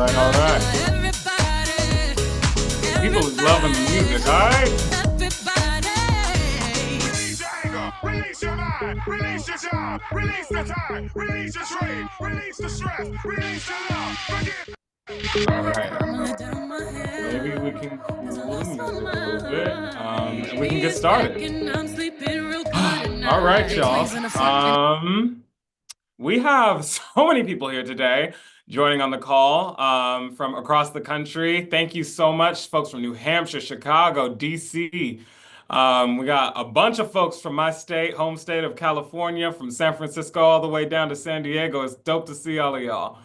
right, all right. People is loving the music, all right? Release your anger, release your mind, release your job, release the time, release your trade, release the stress, release the love, forgive. All right. Maybe we can cool the music a little bit, and we can get started. All right, y'all. We have so many people here today joining on the call from across the country. Thank you so much, folks from New Hampshire, Chicago, DC. We got a bunch of folks from my state, home state of California, from San Francisco all the way down to San Diego. It's dope to see all of y'all.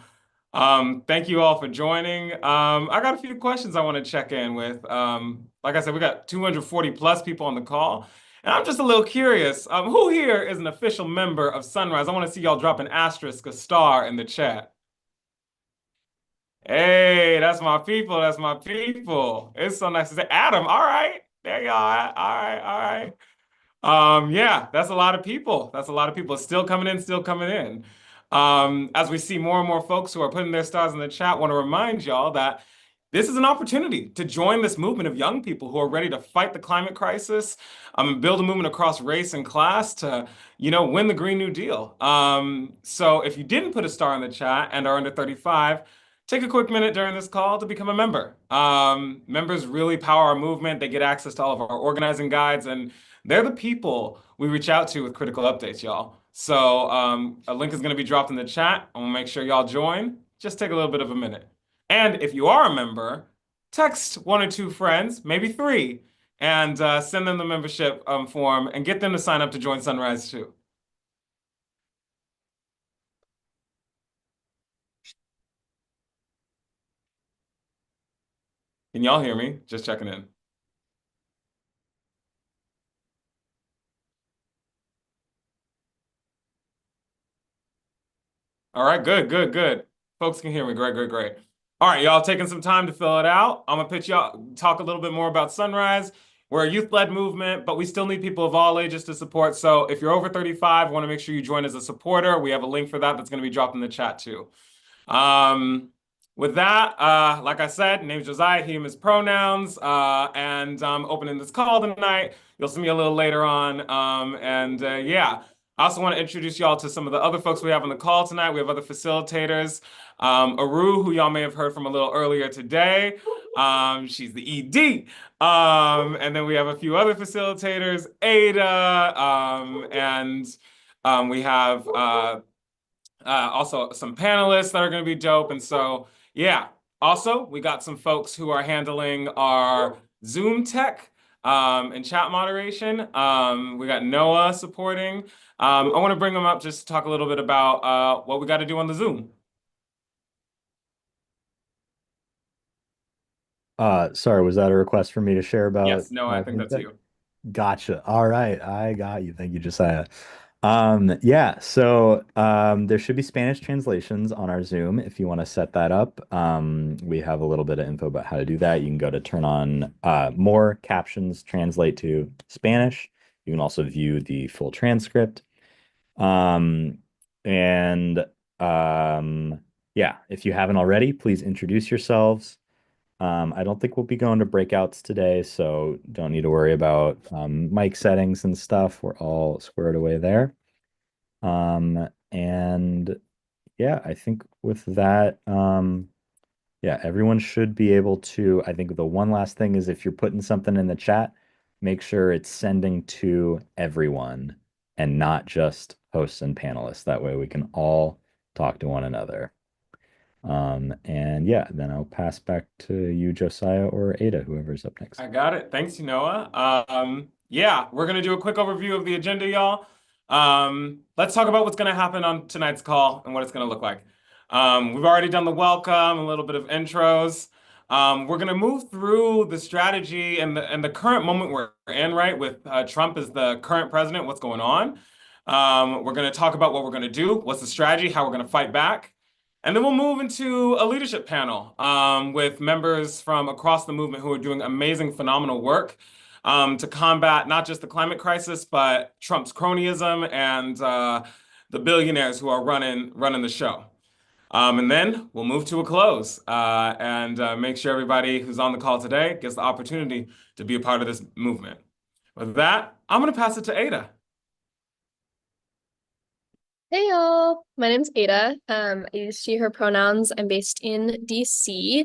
Thank you all for joining. I got a few questions I want to check in with. Like I said, we got 240 plus people on the call. And I'm just a little curious. Who here is an official member of Sunrise? I want to see y'all drop an asterisk, a star in the chat. Hey, that's my people. That's my people. It's so nice to say, Adam. All right, there y'all are. All right, all right. Yeah, that's a lot of people. That's a lot of people still coming in, still coming in. As we see more and more folks who are putting their stars in the chat, want to remind y'all that this is an opportunity to join this movement of young people who are ready to fight the climate crisis, and build a movement across race and class to, win the Green New Deal. So if you didn't put a star in the chat and are under 35, take a quick minute during this call to become a member. Members really power our movement. They get access to all of our organizing guides, and they're the people we reach out to with critical updates, y'all. So a link is going to be dropped in the chat. I'm going to make sure y'all join. Just take a little bit of a minute. And if you are a member, text one or two friends, maybe three, and send them the membership form and get them to sign up to join Sunrise too. Can y'all hear me? Just checking in. All right, good, good, good. Folks can hear me. Great, great, great. All right, y'all taking some time to fill it out. I'm gonna pitch y'all, talk a little bit more about Sunrise. We're a youth-led movement, but we still need people of all ages to support. So if you're over 35, want to make sure you join as a supporter. We have a link for that that's going to be dropped in the chat too. With that, like I said, name's Josiah, he, him, his pronouns, and I'm opening this call tonight. You'll see me a little later on. Yeah. I also want to introduce y'all to some of the other folks we have on the call tonight. We have other facilitators. Aru, who y'all may have heard from a little earlier today. She's the ED. And then we have a few other facilitators, Ada, and we have also some panelists that are going to be dope. And so, yeah. Also, we got some folks who are handling our Zoom tech and chat moderation. We got Noah supporting. I want to bring them up just to talk a little bit about what we got to do on the Zoom. Sorry, was that a request for me to share about? Yes, no, I think that's you. Gotcha. All right, I got you. Thank you, Josiah. Yeah, so there should be Spanish translations on our Zoom if you want to set that up. We have a little bit of info about how to do that. You can go to turn on more captions, translate to Spanish. You can also view the full transcript. And yeah, if you haven't already, please introduce yourselves. I don't think we'll be going to breakouts today, so don't need to worry about mic settings and stuff. We're all squared away there. And yeah, I think with that, yeah, everyone should be able to. I think the one last thing is if you're putting something in the chat, make sure it's sending to everyone and not just hosts and panelists. That way we can all talk to one another. And yeah, then I'll pass back to you, Josiah, or Ada, whoever's up next. I got it. Thanks, Noah. Yeah, we're going to do a quick overview of the agenda, y'all. Let's talk about what's going to happen on tonight's call and what it's going to look like. We've already done the welcome, a little bit of intros. We're going to move through the strategy and the current moment we're in, right, with Trump as the current president, what's going on. We're going to talk about what we're going to do, what's the strategy, how we're going to fight back. And then we'll move into a leadership panel with members from across the movement who are doing amazing, phenomenal work to combat not just the climate crisis, but Trump's cronyism and the billionaires who are running the show. And then we'll move to a close and make sure everybody who's on the call today gets the opportunity to be a part of this movement. With that, I'm going to pass it to Ada. Hey y'all, my name's Ada. I use she, her pronouns. I'm based in DC,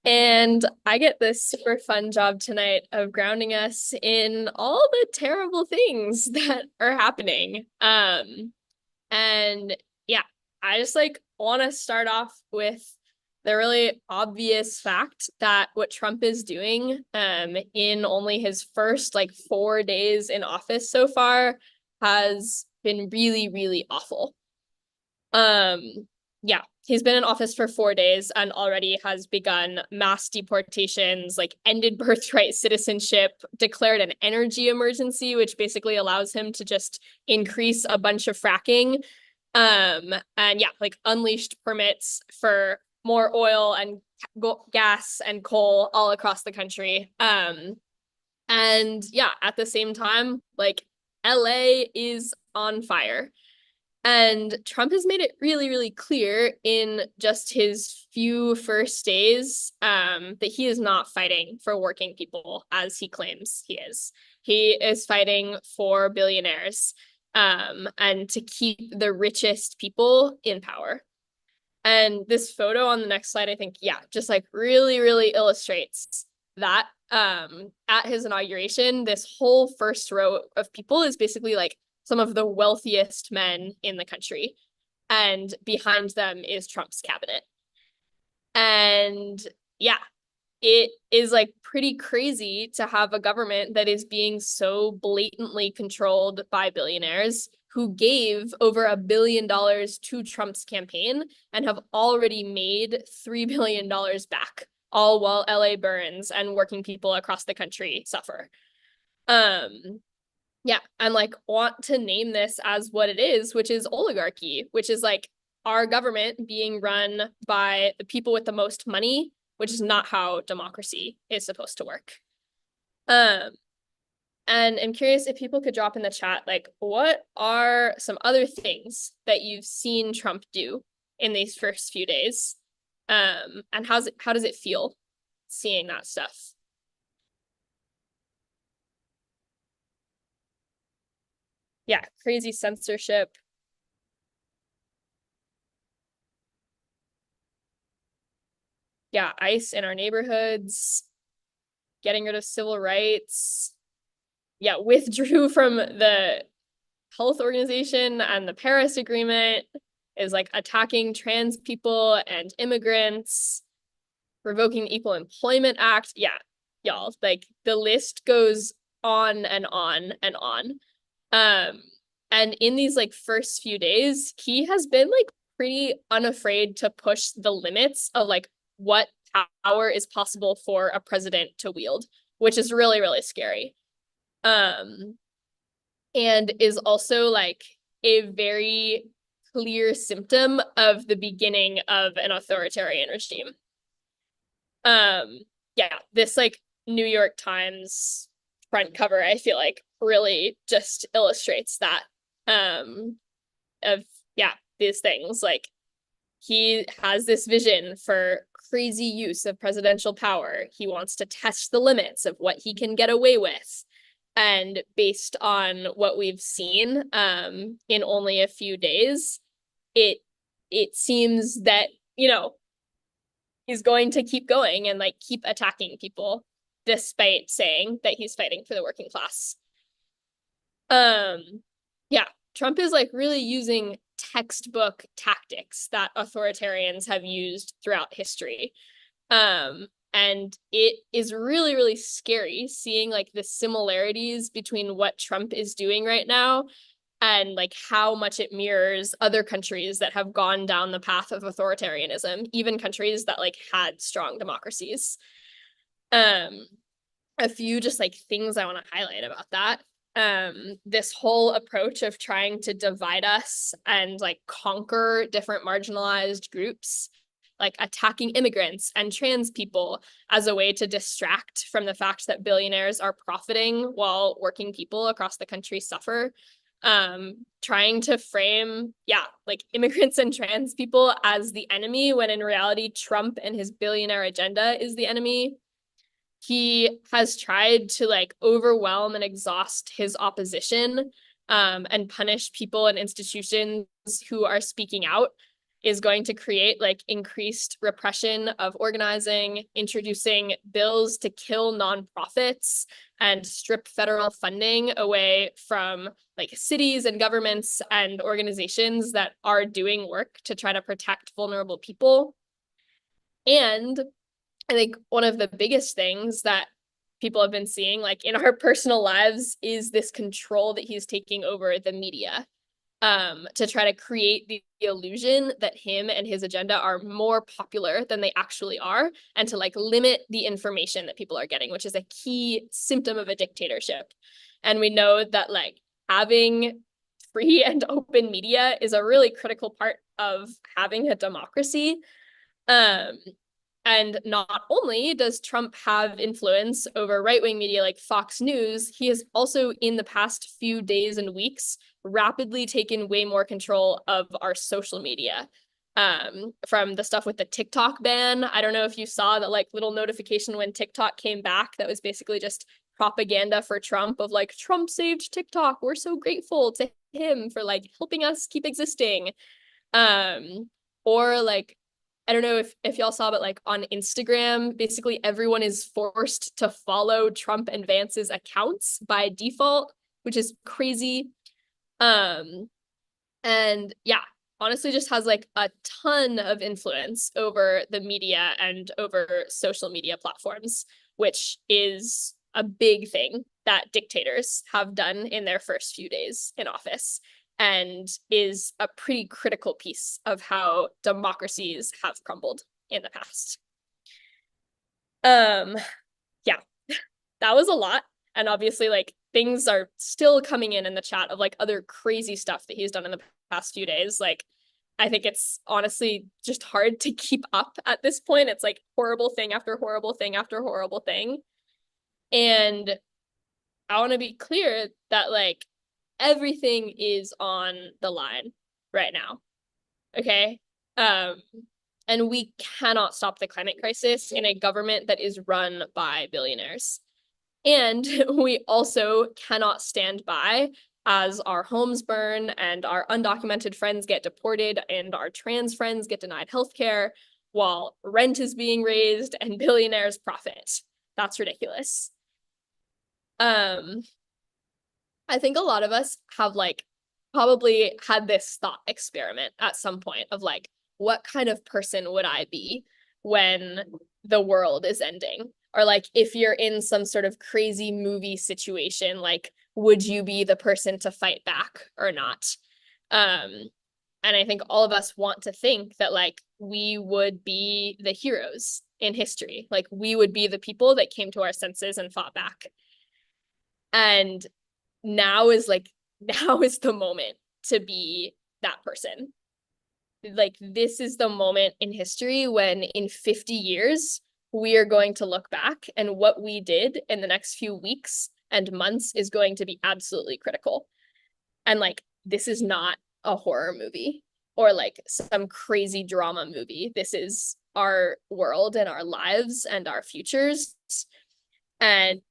and I get this super fun job tonight of grounding us in all the terrible things that are happening. And yeah, I just like want to start off with the really obvious fact that what Trump is doing, in only his first like 4 days in office so far has been really, really awful. Yeah, he's been in office for 4 days and already has begun mass deportations, like ended birthright citizenship, declared an energy emergency, which basically allows him to just increase a bunch of fracking. And yeah, like unleashed permits for more oil and gas and coal all across the country. And yeah, at the same time, like LA is on fire. And Trump has made it really, really clear in just his few first days that he is not fighting for working people as he claims he is. He is fighting for billionaires and to keep the richest people in power. And this photo on the next slide, I think, yeah, just like really, really illustrates that. At his inauguration, this whole first row of people is basically like some of the wealthiest men in the country. And behind them is Trump's cabinet. And yeah, it is like pretty crazy to have a government that is being so blatantly controlled by billionaires who gave over $1 billion to Trump's campaign and have already made $3 billion back, all while LA burns and working people across the country suffer. Yeah, and like want to name this as what it is, which is oligarchy, which is like our government being run by the people with the most money, which is not how democracy is supposed to work. And I'm curious if people could drop in the chat, like, what are some other things that you've seen Trump do in these first few days? And how does it feel seeing that stuff? Yeah, crazy censorship. Yeah, ICE in our neighborhoods, getting rid of civil rights. Yeah, withdrew from the health organization and the Paris Agreement, is like attacking trans people and immigrants, revoking the Equal Employment Act. Yeah, y'all, like the list goes on and on and on. And in these like first few days, he has been like pretty unafraid to push the limits of like what power is possible for a president to wield, which is really, really scary. And is also like a very clear symptom of the beginning of an authoritarian regime. Yeah, this like New York Times front cover, I feel like really just illustrates that. Of yeah, these things like he has this vision for crazy use of presidential power. He wants to test the limits of what he can get away with. And based on what we've seen in only a few days, it seems that, you know, he's going to keep going and like keep attacking people despite saying that he's fighting for the working class. Yeah, Trump is like really using textbook tactics that authoritarians have used throughout history. And it is really, really scary seeing like the similarities between what Trump is doing right now and like how much it mirrors other countries that have gone down the path of authoritarianism, even countries that like had strong democracies. A few just like things I want to highlight about that. This whole approach of trying to divide us and like conquer different marginalized groups, like attacking immigrants and trans people as a way to distract from the fact that billionaires are profiting while working people across the country suffer. trying to frame, like immigrants and trans people as the enemy, when in reality, Trump and his billionaire agenda is the enemy. He has tried to like overwhelm and exhaust his opposition, and punish people and institutions who are speaking out, is going to create like increased repression of organizing, introducing bills to kill nonprofits and strip federal funding away from like cities and governments and organizations that are doing work to try to protect vulnerable people. And I think one of the biggest things that people have been seeing like in our personal lives is this control that he's taking over the media, to try to create the illusion that him and his agenda are more popular than they actually are, and to like limit the information that people are getting, which is a key symptom of a dictatorship. And we know that like having free and open media is a really critical part of having a democracy. And not only does Trump have influence over right-wing media like Fox News, he has also in the past few days and weeks rapidly taken way more control of our social media. From the stuff with the TikTok ban. I don't know if you saw that like little notification when TikTok came back that was basically just propaganda for Trump of like, Trump saved TikTok. We're so grateful to him for like helping us keep existing. Or like, I don't know if y'all saw, but like on Instagram, basically everyone is forced to follow Trump and Vance's accounts by default, which is crazy. And yeah, honestly just has like a ton of influence over the media and over social media platforms, which is a big thing that dictators have done in their first few days in office, and is a pretty critical piece of how democracies have crumbled in the past. Yeah, that was a lot. And obviously like things are still coming in the chat of like other crazy stuff that he's done in the past few days. Like, I think it's honestly just hard to keep up at this point. It's like horrible thing after horrible thing after horrible thing. And I want to be clear that like everything is on the line right now. Okay. And we cannot stop the climate crisis in a government that is run by billionaires. And we also cannot stand by as our homes burn and our undocumented friends get deported and our trans friends get denied healthcare while rent is being raised and billionaires profit. That's ridiculous. I think a lot of us have like probably had this thought experiment at some point of like, what kind of person would I be when the world is ending? Or like if you're in some sort of crazy movie situation, like would you be the person to fight back or not? And I think all of us want to think that like we would be the heroes in history. Like we would be the people that came to our senses and fought back. And now is the moment to be that person. Like this is the moment in history when in 50 years we are going to look back, and what we did in the next few weeks and months is going to be absolutely critical. And like this is not a horror movie or like some crazy drama movie. This is our world and our lives and our futures. And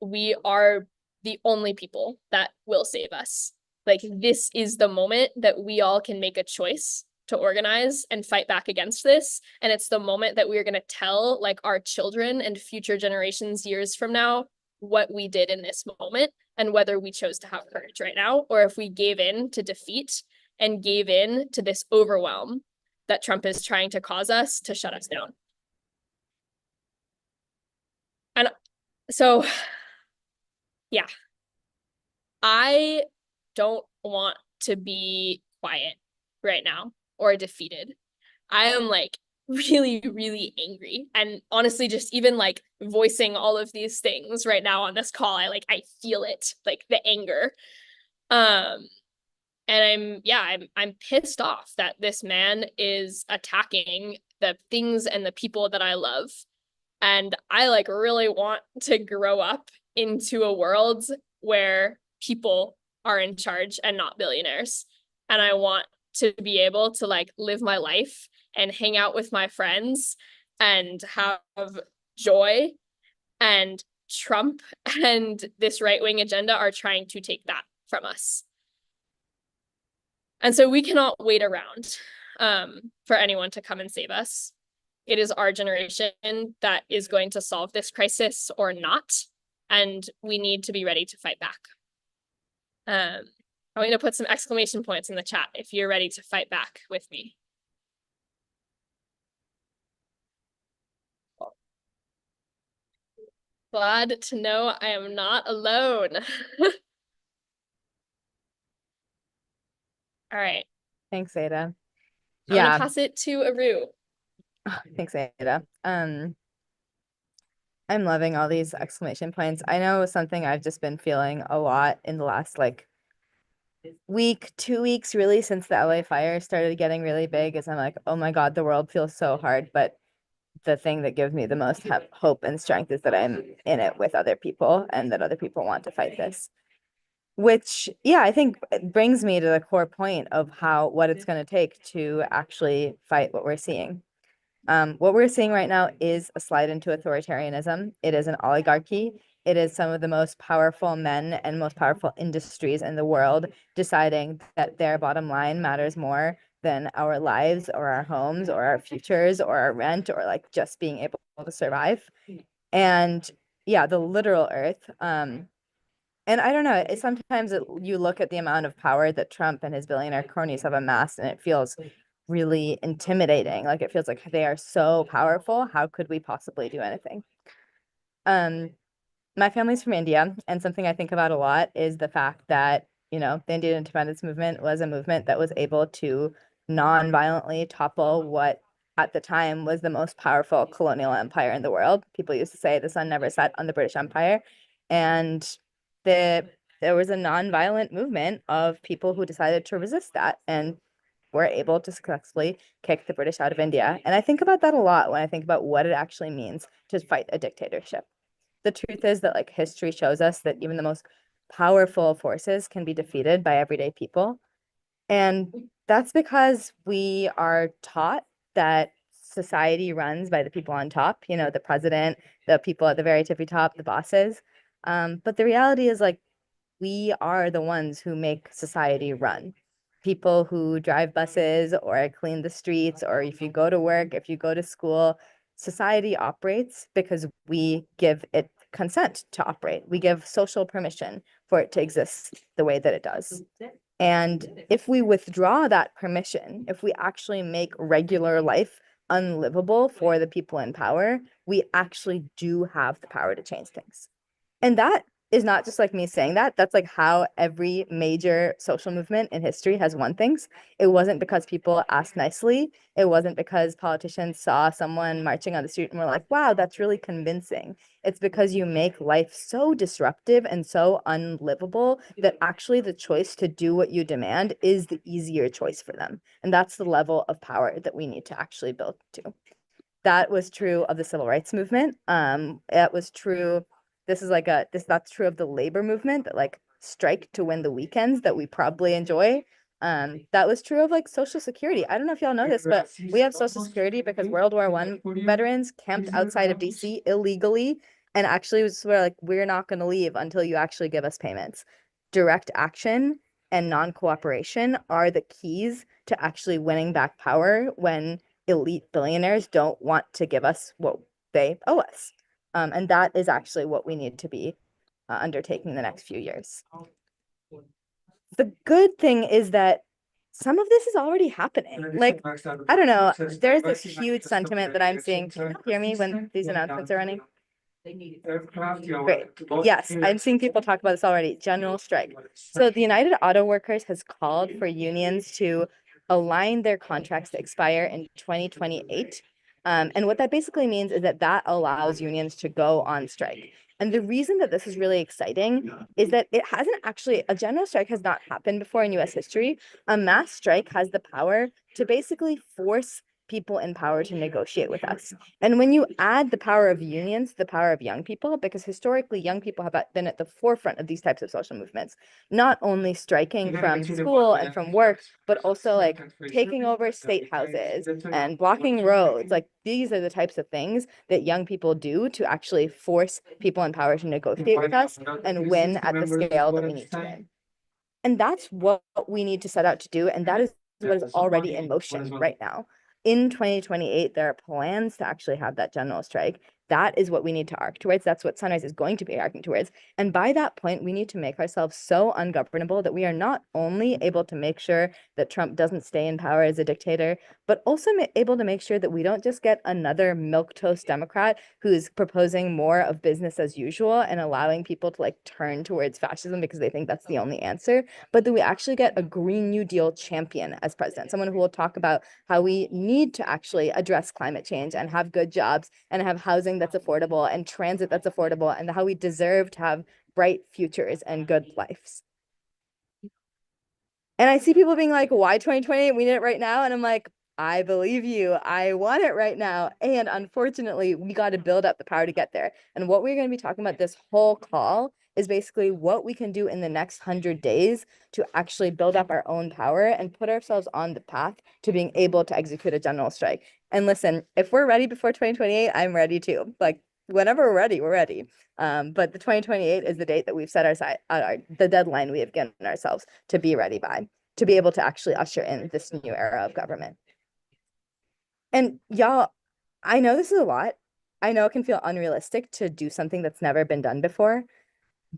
we are the only people that will save us. Like this is the moment that we all can make a choice to organize and fight back against this. And it's the moment that we're going to tell like our children and future generations years from now what we did in this moment and whether we chose to have courage right now or if we gave in to defeat and gave in to this overwhelm that Trump is trying to cause us to shut us down. And so yeah, I don't want to be quiet right now or defeated. I am like really, really angry. And honestly, just even like voicing all of these things right now on this call, I feel it, like the anger. And I'm pissed off that this man is attacking the things and the people that I love. And I like really want to grow up into a world where people are in charge and not billionaires. And I want to be able to like live my life and hang out with my friends and have joy. And Trump and this right-wing agenda are trying to take that from us. And so we cannot wait around for anyone to come and save us. It is our generation that is going to solve this crisis or not. And we need to be ready to fight back. I'm going to put some exclamation points in the chat if you're ready to fight back with me. Glad to know I am not alone. All right. Thanks, Ada. I'm gonna pass it to Aru. Thanks, Ada. I'm loving all these exclamation points. I know something I've just been feeling a lot in the last like week, 2 weeks, really, since the LA fire started getting really big, is I'm like, oh my God, the world feels so hard. But the thing that gives me the most hope and strength is that I'm in it with other people and that other people want to fight this. Which, yeah, I think it brings me to the core point of what it's going to take to actually fight what we're seeing. What we're seeing right now is a slide into authoritarianism. It is an oligarchy. It is some of the most powerful men and most powerful industries in the world deciding that their bottom line matters more than our lives or our homes or our futures or our rent or like just being able to survive. And yeah, the literal earth. And I don't know, sometimes you look at the amount of power that Trump and his billionaire cronies have amassed, and it feels really intimidating. Like it feels like they are so powerful. How could we possibly do anything? My family's from India, and something I think about a lot is the fact that, the Indian independence movement was a movement that was able to non-violently topple what at the time was the most powerful colonial empire in the world. People used to say the sun never set on the British Empire. And there was a non-violent movement of people who decided to resist that and were able to successfully kick the British out of India. And I think about that a lot when I think about what it actually means to fight a dictatorship. The truth is that like history shows us that even the most powerful forces can be defeated by everyday people. And that's because we are taught that society runs by the people on top, the president, the people at the very tippy top, the bosses. But the reality is like we are the ones who make society run. People who drive buses or clean the streets, or if you go to work, if you go to school, society operates because we give it consent to operate. We give social permission for it to exist the way that it does. And if we withdraw that permission, if we actually make regular life unlivable for the people in power, we actually do have the power to change things. And that is not just like me saying that. That's like how every major social movement in history has won things. It wasn't because people asked nicely. It wasn't because politicians saw someone marching on the street and were like, wow, that's really convincing. It's because you make life so disruptive and so unlivable that actually the choice to do what you demand is the easier choice for them. And that's the level of power that we need to actually build to. That was true of the civil rights movement. It was true. That's true of the labor movement, that like strike to win the weekends that we probably enjoy. That was true of like Social Security. I don't know if y'all know this, but we have Social Security because World War I veterans camped outside of DC illegally and actually was where like we're not going to leave until you actually give us payments. Direct action and non-cooperation are the keys to actually winning back power when elite billionaires don't want to give us what they owe us. And that is actually what we need to be undertaking the next few years. The good thing is that some of this is already happening. Like, I don't know, there's this huge sentiment that I'm seeing. Can you hear me when these announcements are running? Great. Yes, I'm seeing people talk about this already. General strike. So the United Auto Workers has called for unions to align their contracts to expire in 2028. And what that basically means is that allows unions to go on strike. And the reason that this is really exciting is that a general strike has not happened before in US history. A mass strike has the power to basically force people in power to negotiate with us. And when you add the power of unions, the power of young people, because historically young people have been at the forefront of these types of social movements, not only striking from school and from work, but also like taking over state houses and blocking roads. Like these are the types of things that young people do to actually force people in power to negotiate with us and win at the scale that we need to win. And that's what we need to set out to do. And that is what is already in motion right now. In 2028, there are plans to actually have that general strike. That is what we need to arc towards. That's what Sunrise is going to be arcing towards. And by that point, we need to make ourselves so ungovernable that we are not only able to make sure that Trump doesn't stay in power as a dictator, but also able to make sure that we don't just get another milquetoast Democrat who's proposing more of business as usual and allowing people to like turn towards fascism because they think that's the only answer, but that we actually get a Green New Deal champion as president, someone who will talk about how we need to actually address climate change and have good jobs and have housing that's affordable and transit that's affordable and how we deserve to have bright futures and good lives. And I see people being like, why 2028? We need it right now. And I'm like, I believe you. I want it right now. And unfortunately, we got to build up the power to get there. And what we're going to be talking about this whole call is basically what we can do in the next 100 days to actually build up our own power and put ourselves on the path to being able to execute a general strike. And listen, if we're ready before 2028, I'm ready too. Like whenever we're ready, we're ready. But the 2028 is the date that we've set aside, the deadline we have given ourselves to be ready by, to be able to actually usher in this new era of government. And y'all, I know this is a lot. I know it can feel unrealistic to do something that's never been done before,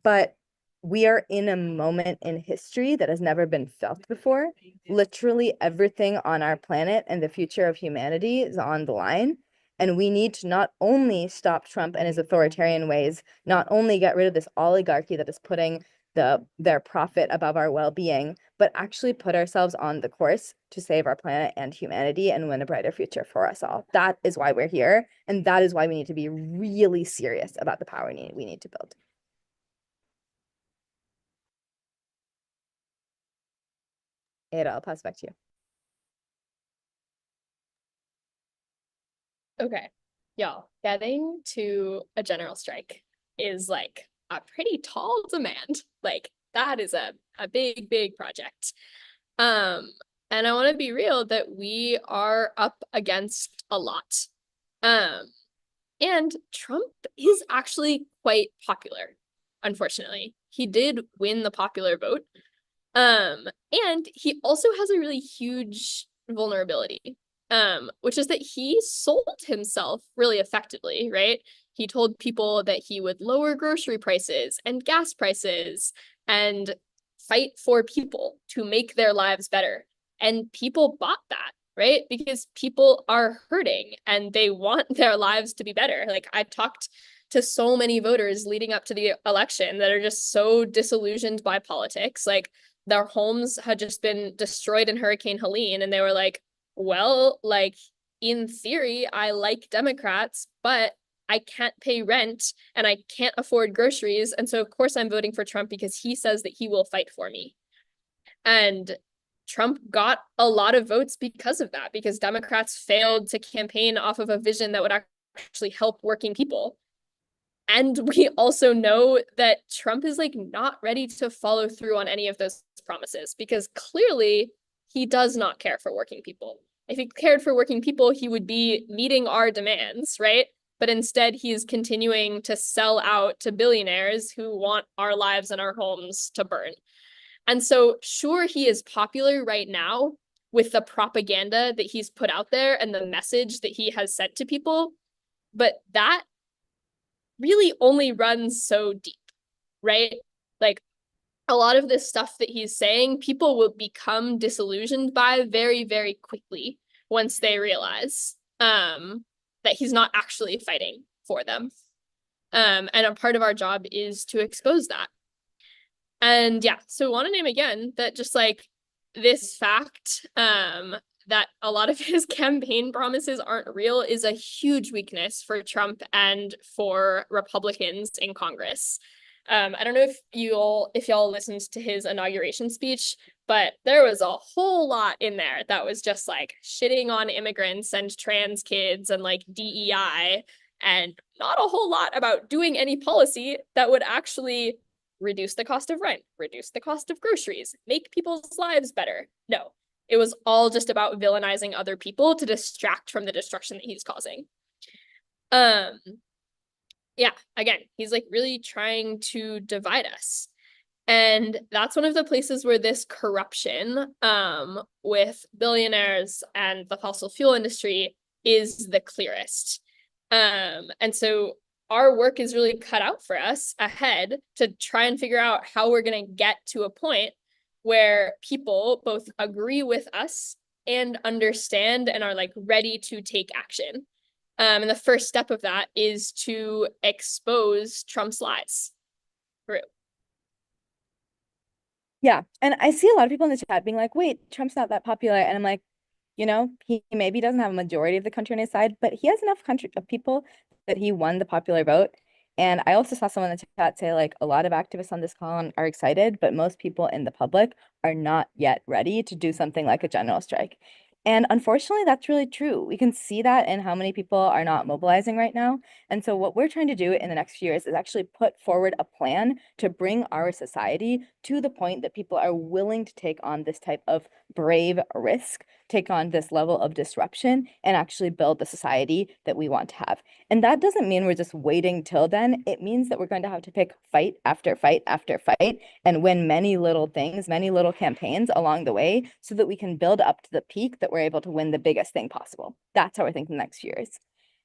but we are in a moment in history that has never been felt before. Literally everything on our planet and the future of humanity is on the line. And we need to not only stop Trump and his authoritarian ways, not only get rid of this oligarchy that is putting their profit above our well-being, but actually put ourselves on the course to save our planet and humanity and win a brighter future for us all. That is why we're here. And that is why we need to be really serious about the power we need to build. Ada, I'll pass back to you. Okay, y'all, getting to a general strike is like a pretty tall demand. Like that is a big, big project. And I want to be real that we are up against a lot. And Trump is actually quite popular, unfortunately. He did win the popular vote. And he also has a really huge vulnerability, which is that he sold himself really effectively, right? He told people that he would lower grocery prices and gas prices and fight for people to make their lives better. And people bought that, right? Because people are hurting and they want their lives to be better. Like I talked to so many voters leading up to the election that are just so disillusioned by politics. Like their homes had just been destroyed in Hurricane Helene, and they were like, well, like in theory, I like Democrats, but I can't pay rent and I can't afford groceries. And so of course I'm voting for Trump because he says that he will fight for me. And Trump got a lot of votes because of that, because Democrats failed to campaign off of a vision that would actually help working people. And we also know that Trump is like not ready to follow through on any of those promises because clearly he does not care for working people. If he cared for working people, he would be meeting our demands, right? But instead, he's continuing to sell out to billionaires who want our lives and our homes to burn. And so, sure, he is popular right now with the propaganda that he's put out there and the message that he has sent to people, but that really only runs so deep, right? Like a lot of this stuff that he's saying, people will become disillusioned by very, very quickly once they realize that he's not actually fighting for them. And a part of our job is to expose that. And yeah, so want to name again that just like this fact that a lot of his campaign promises aren't real is a huge weakness for Trump and for Republicans in Congress. I don't know if y'all listened to his inauguration speech, But there was a whole lot in there that was just like shitting on immigrants and trans kids and like DEI, and not a whole lot about doing any policy that would actually reduce the cost of rent, reduce the cost of groceries, make people's lives better. No, it was all just about villainizing other people to distract from the destruction that he's causing. Yeah, again, he's like really trying to divide us. And that's one of the places where this corruption with billionaires and the fossil fuel industry is the clearest. And so our work is really cut out for us ahead to try and figure out how we're going to get to a point where people both agree with us and understand and are like ready to take action. And the first step of that is to expose Trump's lies through. Yeah. And I see a lot of people in the chat being like, wait, Trump's not that popular. And I'm like, you know, he maybe doesn't have a majority of the country on his side, but he has enough country of people that he won the popular vote. And I also saw someone in the chat say like a lot of activists on this call are excited, but most people in the public are not yet ready to do something like a general strike. And unfortunately, that's really true. We can see that in how many people are not mobilizing right now. And so what we're trying to do in the next few years is actually put forward a plan to bring our society to the point that people are willing to take on this type of brave risk, take on this level of disruption, and actually build the society that we want to have. And that doesn't mean we're just waiting till then. It means that we're going to have to pick fight after fight after fight and win many little things, many little campaigns along the way so that we can build up to the peak that we're able to win the biggest thing possible. That's how we're thinking the next few years.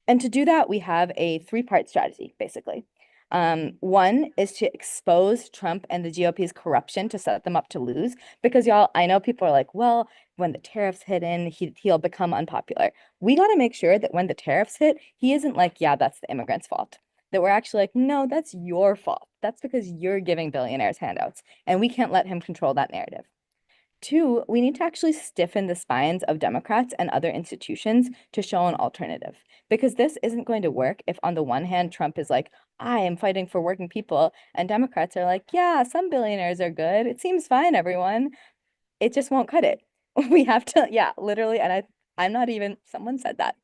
And to do that, we have a three-part strategy, basically. One is to expose Trump and the GOP's corruption to set them up to lose. Because y'all, I know people are like, well, when the tariffs hit in, he'll become unpopular. We got to make sure that when the tariffs hit, he isn't like, yeah, that's the immigrants' fault. That we're actually like, no, that's your fault. That's because you're giving billionaires handouts, and we can't let him control that narrative. Two, we need to actually stiffen the spines of Democrats and other institutions to show an alternative. Because this isn't going to work if, on the one hand, Trump is like, I am fighting for working people, and Democrats are like, yeah, some billionaires are good. It seems fine, everyone. It just won't cut it. We have to, yeah, literally, and I'm not even, someone said that.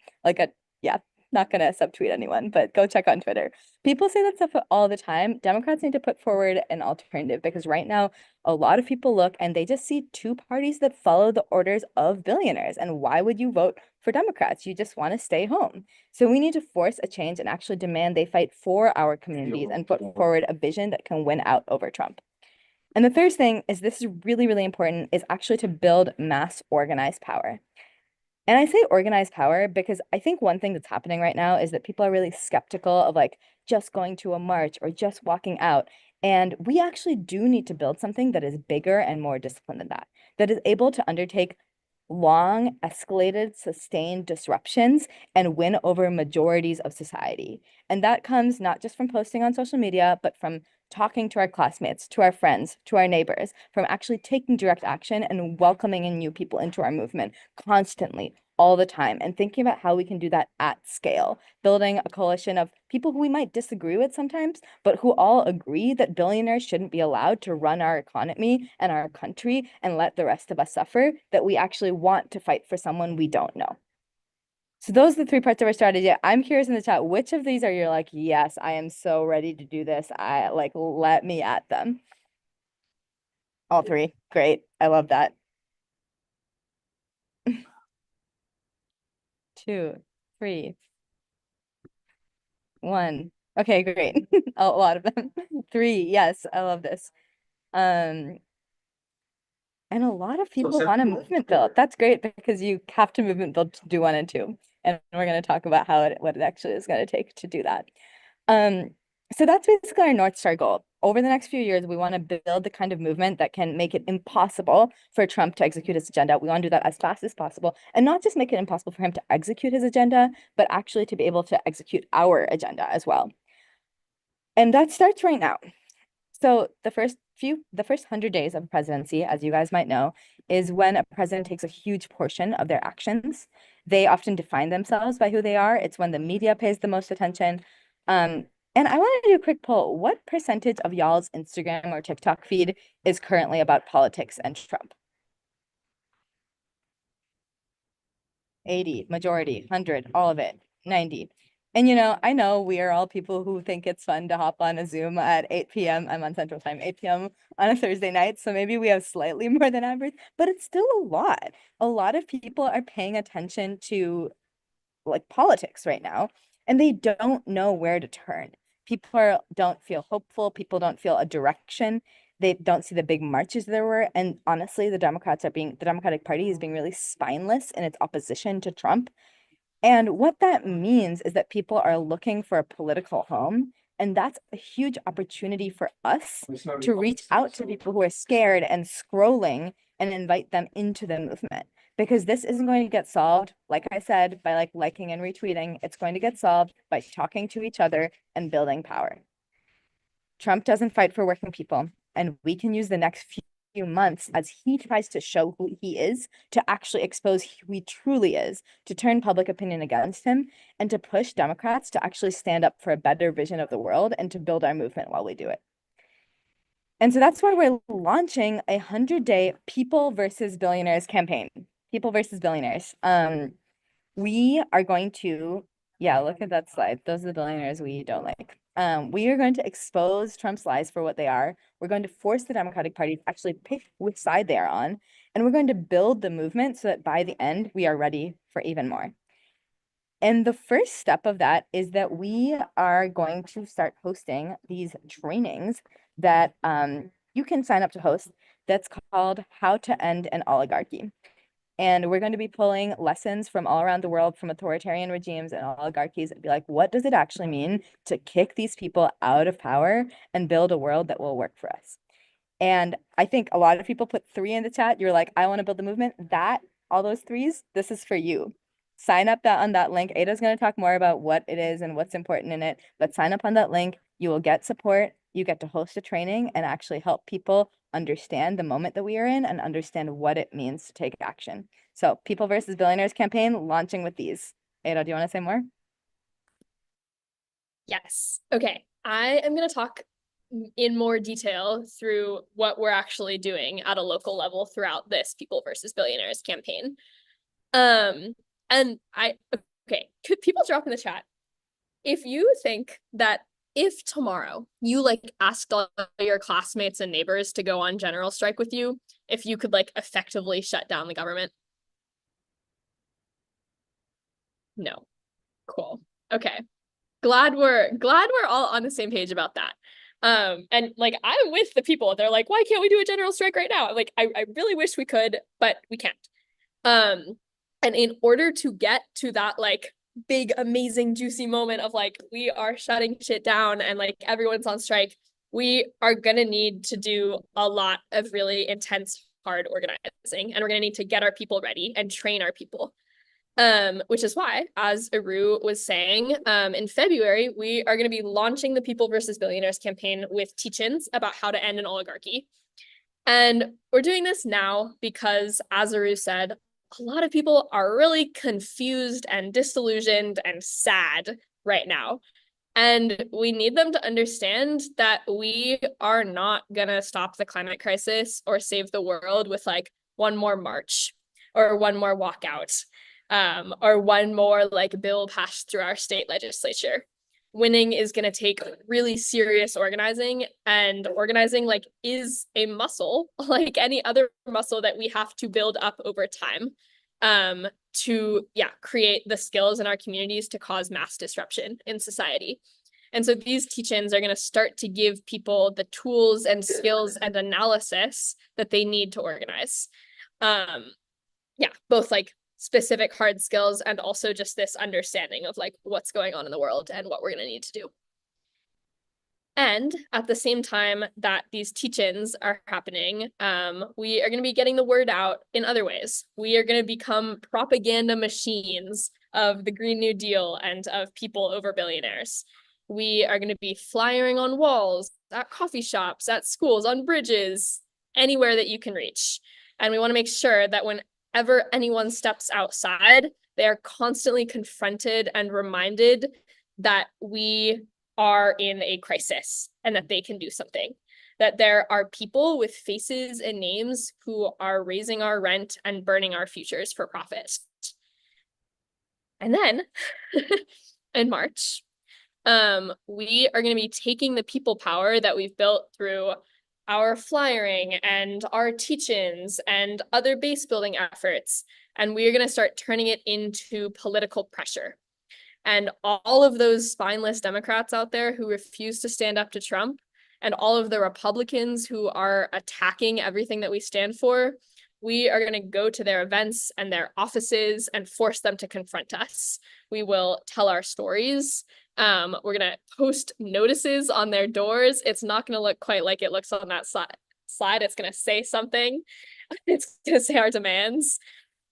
Yeah, not gonna subtweet anyone, but go check on Twitter. People say that stuff all the time. Democrats need to put forward an alternative because right now a lot of people look and they just see two parties that follow the orders of billionaires. And why would you vote for Democrats? You just want to stay home. So we need to force a change and actually demand they fight for our communities and put forward a vision that can win out over Trump. And the third thing is, this is really, really important, is actually to build mass organized power. And I say organized power because I think one thing that's happening right now is that people are really skeptical of like just going to a march or just walking out. And we actually do need to build something that is bigger and more disciplined than that, that is able to undertake long, escalated, sustained disruptions and win over majorities of society. And that comes not just from posting on social media, but from talking to our classmates, to our friends, to our neighbors, from actually taking direct action and welcoming in new people into our movement constantly, all the time, and thinking about how we can do that at scale, building a coalition of people who we might disagree with sometimes, but who all agree that billionaires shouldn't be allowed to run our economy and our country and let the rest of us suffer, that we actually want to fight for someone we don't know. So those are the three parts of our strategy. I'm curious in the chat, which of these are you like, yes, I am so ready to do this. I like, let me at them. All three. Great. I love that. 2, 3, 1. Okay, great. A lot of them. 3. Yes, I love this. And a lot of people want a movement build. That's great because you have to movement build to do 1 and 2. And we're going to talk about what it actually is going to take to do that. So that's basically our North Star goal. Over the next few years, we want to build the kind of movement that can make it impossible for Trump to execute his agenda. We want to do that as fast as possible, and not just make it impossible for him to execute his agenda, but actually to be able to execute our agenda as well. And that starts right now. So the first 100 days of presidency, as you guys might know, is when a president takes a huge portion of their actions. They often define themselves by who they are. It's when the media pays the most attention. And I want to do a quick poll. What percentage of y'all's Instagram or TikTok feed is currently about politics and Trump? 80, majority, 100, all of it, 90. And you know, I know we are all people who think it's fun to hop on a Zoom at 8 p.m. I'm on Central Time, 8 p.m. on a Thursday night. So maybe we have slightly more than average, but it's still a lot. A lot of people are paying attention to like politics right now, and they don't know where to turn. Don't feel hopeful. People don't feel a direction. They don't see the big marches there were. And honestly, the Democratic Party is being really spineless in its opposition to Trump. And what that means is that people are looking for a political home. And that's a huge opportunity for us to reach out to people who are scared and scrolling and invite them into the movement. Because this isn't going to get solved, like I said, by like liking and retweeting. It's going to get solved by talking to each other and building power. Trump doesn't fight for working people, and we can use the next few months as he tries to show who he is to actually expose who he truly is, to turn public opinion against him, and to push Democrats to actually stand up for a better vision of the world and to build our movement while we do it. And so that's why we're launching a 100-day People versus Billionaires campaign. People versus Billionaires. We are going to, yeah, look at that slide. Those are the billionaires we don't like. We are going to expose Trump's lies for what they are. We're going to force the Democratic Party to actually pick which side they are on. And we're going to build the movement so that by the end, we are ready for even more. And the first step of that is that we are going to start hosting these trainings that you can sign up to host. That's called How to End an Oligarchy. And we're going to be pulling lessons from all around the world, from authoritarian regimes and oligarchies, and be like, what does it actually mean to kick these people out of power and build a world that will work for us? And I think a lot of people put 3 in the chat. You're like, I want to build the movement. All those 3s, this is for you. Sign up on that link. Ada's going to talk more about what it is and what's important in it, but sign up on that link. You will get support. You get to host a training and actually help people understand the moment that we are in and understand what it means to take action. So People versus Billionaires campaign launching with these. Ada, do you want to say more? Yes. Okay. I am going to talk in more detail through what we're actually doing at a local level throughout this People versus Billionaires campaign. Okay, could people drop in the chat if you think that if tomorrow you like asked all your classmates and neighbors to go on general strike with you, if you could like effectively shut down the government? No. Cool. Okay. Glad we're all on the same page about that. And like I'm with the people. They're like, why can't we do a general strike right now? Like I really wish we could, but we can't. And in order to get to that like big, amazing, juicy moment of like, we are shutting shit down and like everyone's on strike, we are going to need to do a lot of really intense, hard organizing. And we're going to need to get our people ready and train our people. Which is why, as Aru was saying, in February, we are going to be launching the People versus Billionaires campaign with teach-ins about how to end an oligarchy. And we're doing this now because, as Aru said, a lot of people are really confused and disillusioned and sad right now. And we need them to understand that we are not going to stop the climate crisis or save the world with like one more march or one more walkout, or one more like bill passed through our state legislature. Winning is going to take really serious organizing, and organizing like is a muscle like any other muscle that we have to build up over time, to create the skills in our communities to cause mass disruption in society. And so these teach-ins are going to start to give people the tools and skills and analysis that they need to organize. Both like specific hard skills and also just this understanding of like what's going on in the world and what we're going to need to do. And at the same time that these teach-ins are happening, we are going to be getting the word out in other ways. We are going to become propaganda machines of the Green New Deal and of people over billionaires. We are going to be flyering on walls, at coffee shops, at schools, on bridges, anywhere that you can reach. And we want to make sure that whenever anyone steps outside, they are constantly confronted and reminded that we are in a crisis and that they can do something. That there are people with faces and names who are raising our rent and burning our futures for profit. And then in March, we are going to be taking the people power that we've built through our flyering and our teach-ins and other base building efforts, and we are going to start turning it into political pressure. And all of those spineless Democrats out there who refuse to stand up to Trump, and all of the Republicans who are attacking everything that we stand for, we are going to go to their events and their offices and force them to confront us. We will tell our stories. We're going to post notices on their doors. It's not going to look quite like it looks on that slide. It's going to say something. It's going to say our demands.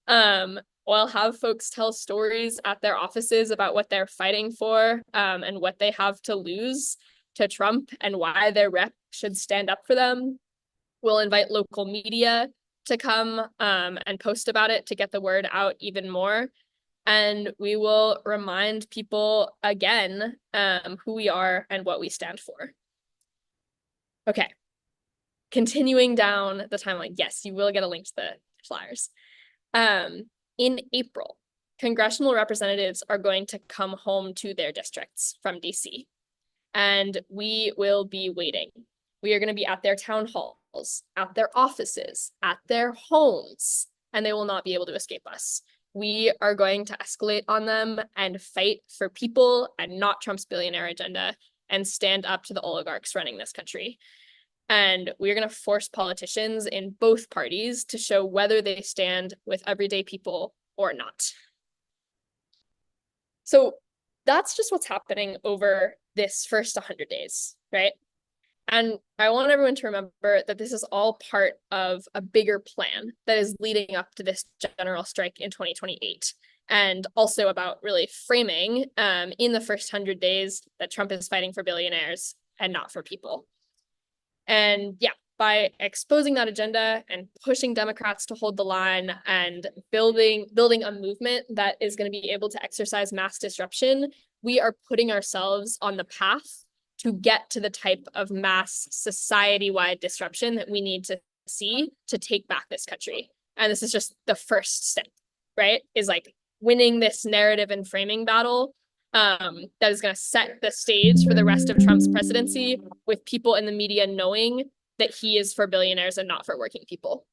We'll have folks tell stories at their offices about what they're fighting for, and what they have to lose to Trump and why their rep should stand up for them. We'll invite local media to come and post about it to get the word out even more. And we will remind people again who we are and what we stand for. Okay. Continuing down the timeline. Yes, you will get a link to the flyers. In April, congressional representatives are going to come home to their districts from DC, and we will be waiting. We are going to be at their town halls, at their offices, at their homes, and they will not be able to escape us. We are going to escalate on them and fight for people and not Trump's billionaire agenda, and stand up to the oligarchs running this country. And we're going to force politicians in both parties to show whether they stand with everyday people or not. So that's just what's happening over this first 100 days, right? And I want everyone to remember that this is all part of a bigger plan that is leading up to this general strike in 2028. And also about really framing in the first 100 days that Trump is fighting for billionaires and not for people. And yeah, by exposing that agenda and pushing Democrats to hold the line and building a movement that is going to be able to exercise mass disruption, we are putting ourselves on the path to get to the type of mass society-wide disruption that we need to see to take back this country. And this is just the first step, right? Is like winning this narrative and framing battle that is going to set the stage for the rest of Trump's presidency, with people in the media knowing that he is for billionaires and not for working people.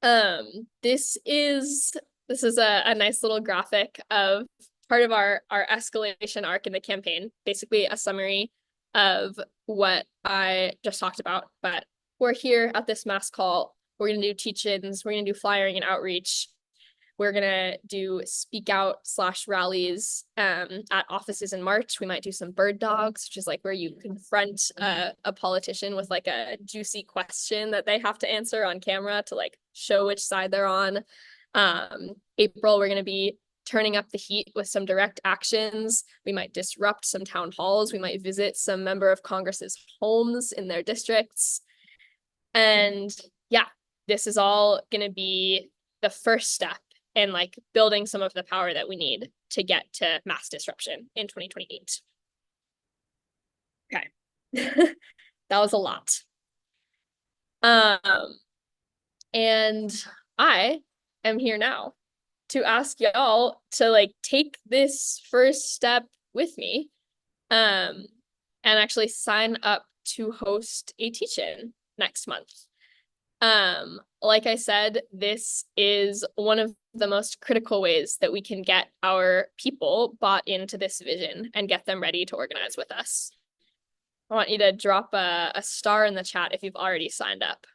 This is a nice little graphic of part of our escalation arc in the campaign, basically a summary of what I just talked about. But we're here at this mass call. We're going to do teach-ins. We're going to do flyering and outreach. We're going to do speak out / rallies at offices in March. We might do some bird dogs, which is like where you confront a politician with like a juicy question that they have to answer on camera to like show which side they're on. April, we're going to be turning up the heat with some direct actions. We might disrupt some town halls. We might visit some member of Congress's homes in their districts. And yeah, this is all going to be the first step in like building some of the power that we need to get to mass disruption in 2028. Okay. That was a lot. And I am here now to ask y'all to like take this first step with me, and actually sign up to host a teach-in next month. Like I said, this is one of the most critical ways that we can get our people bought into this vision and get them ready to organize with us. I want you to drop a star in the chat if you've already signed up.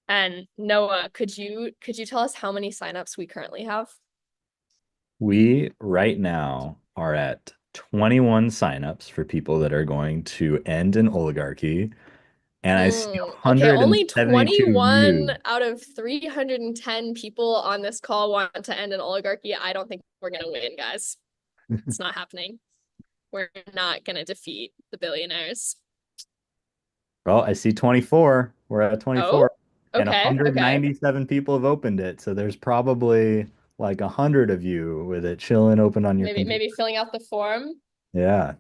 And Noah, could you tell us how many signups we currently have? We right now are at 21 signups for people that are going to end an oligarchy. And I see Okay, only 172 21 views. out of 310 people on this call want to end an oligarchy. I don't think we're gonna win, guys. It's not happening. We're not gonna defeat the billionaires. Well, I see 24. We're at 24. And Okay, 197 people have opened it. So there's probably like 100 of you with it chilling open on your computer. maybe filling out the form. Yeah.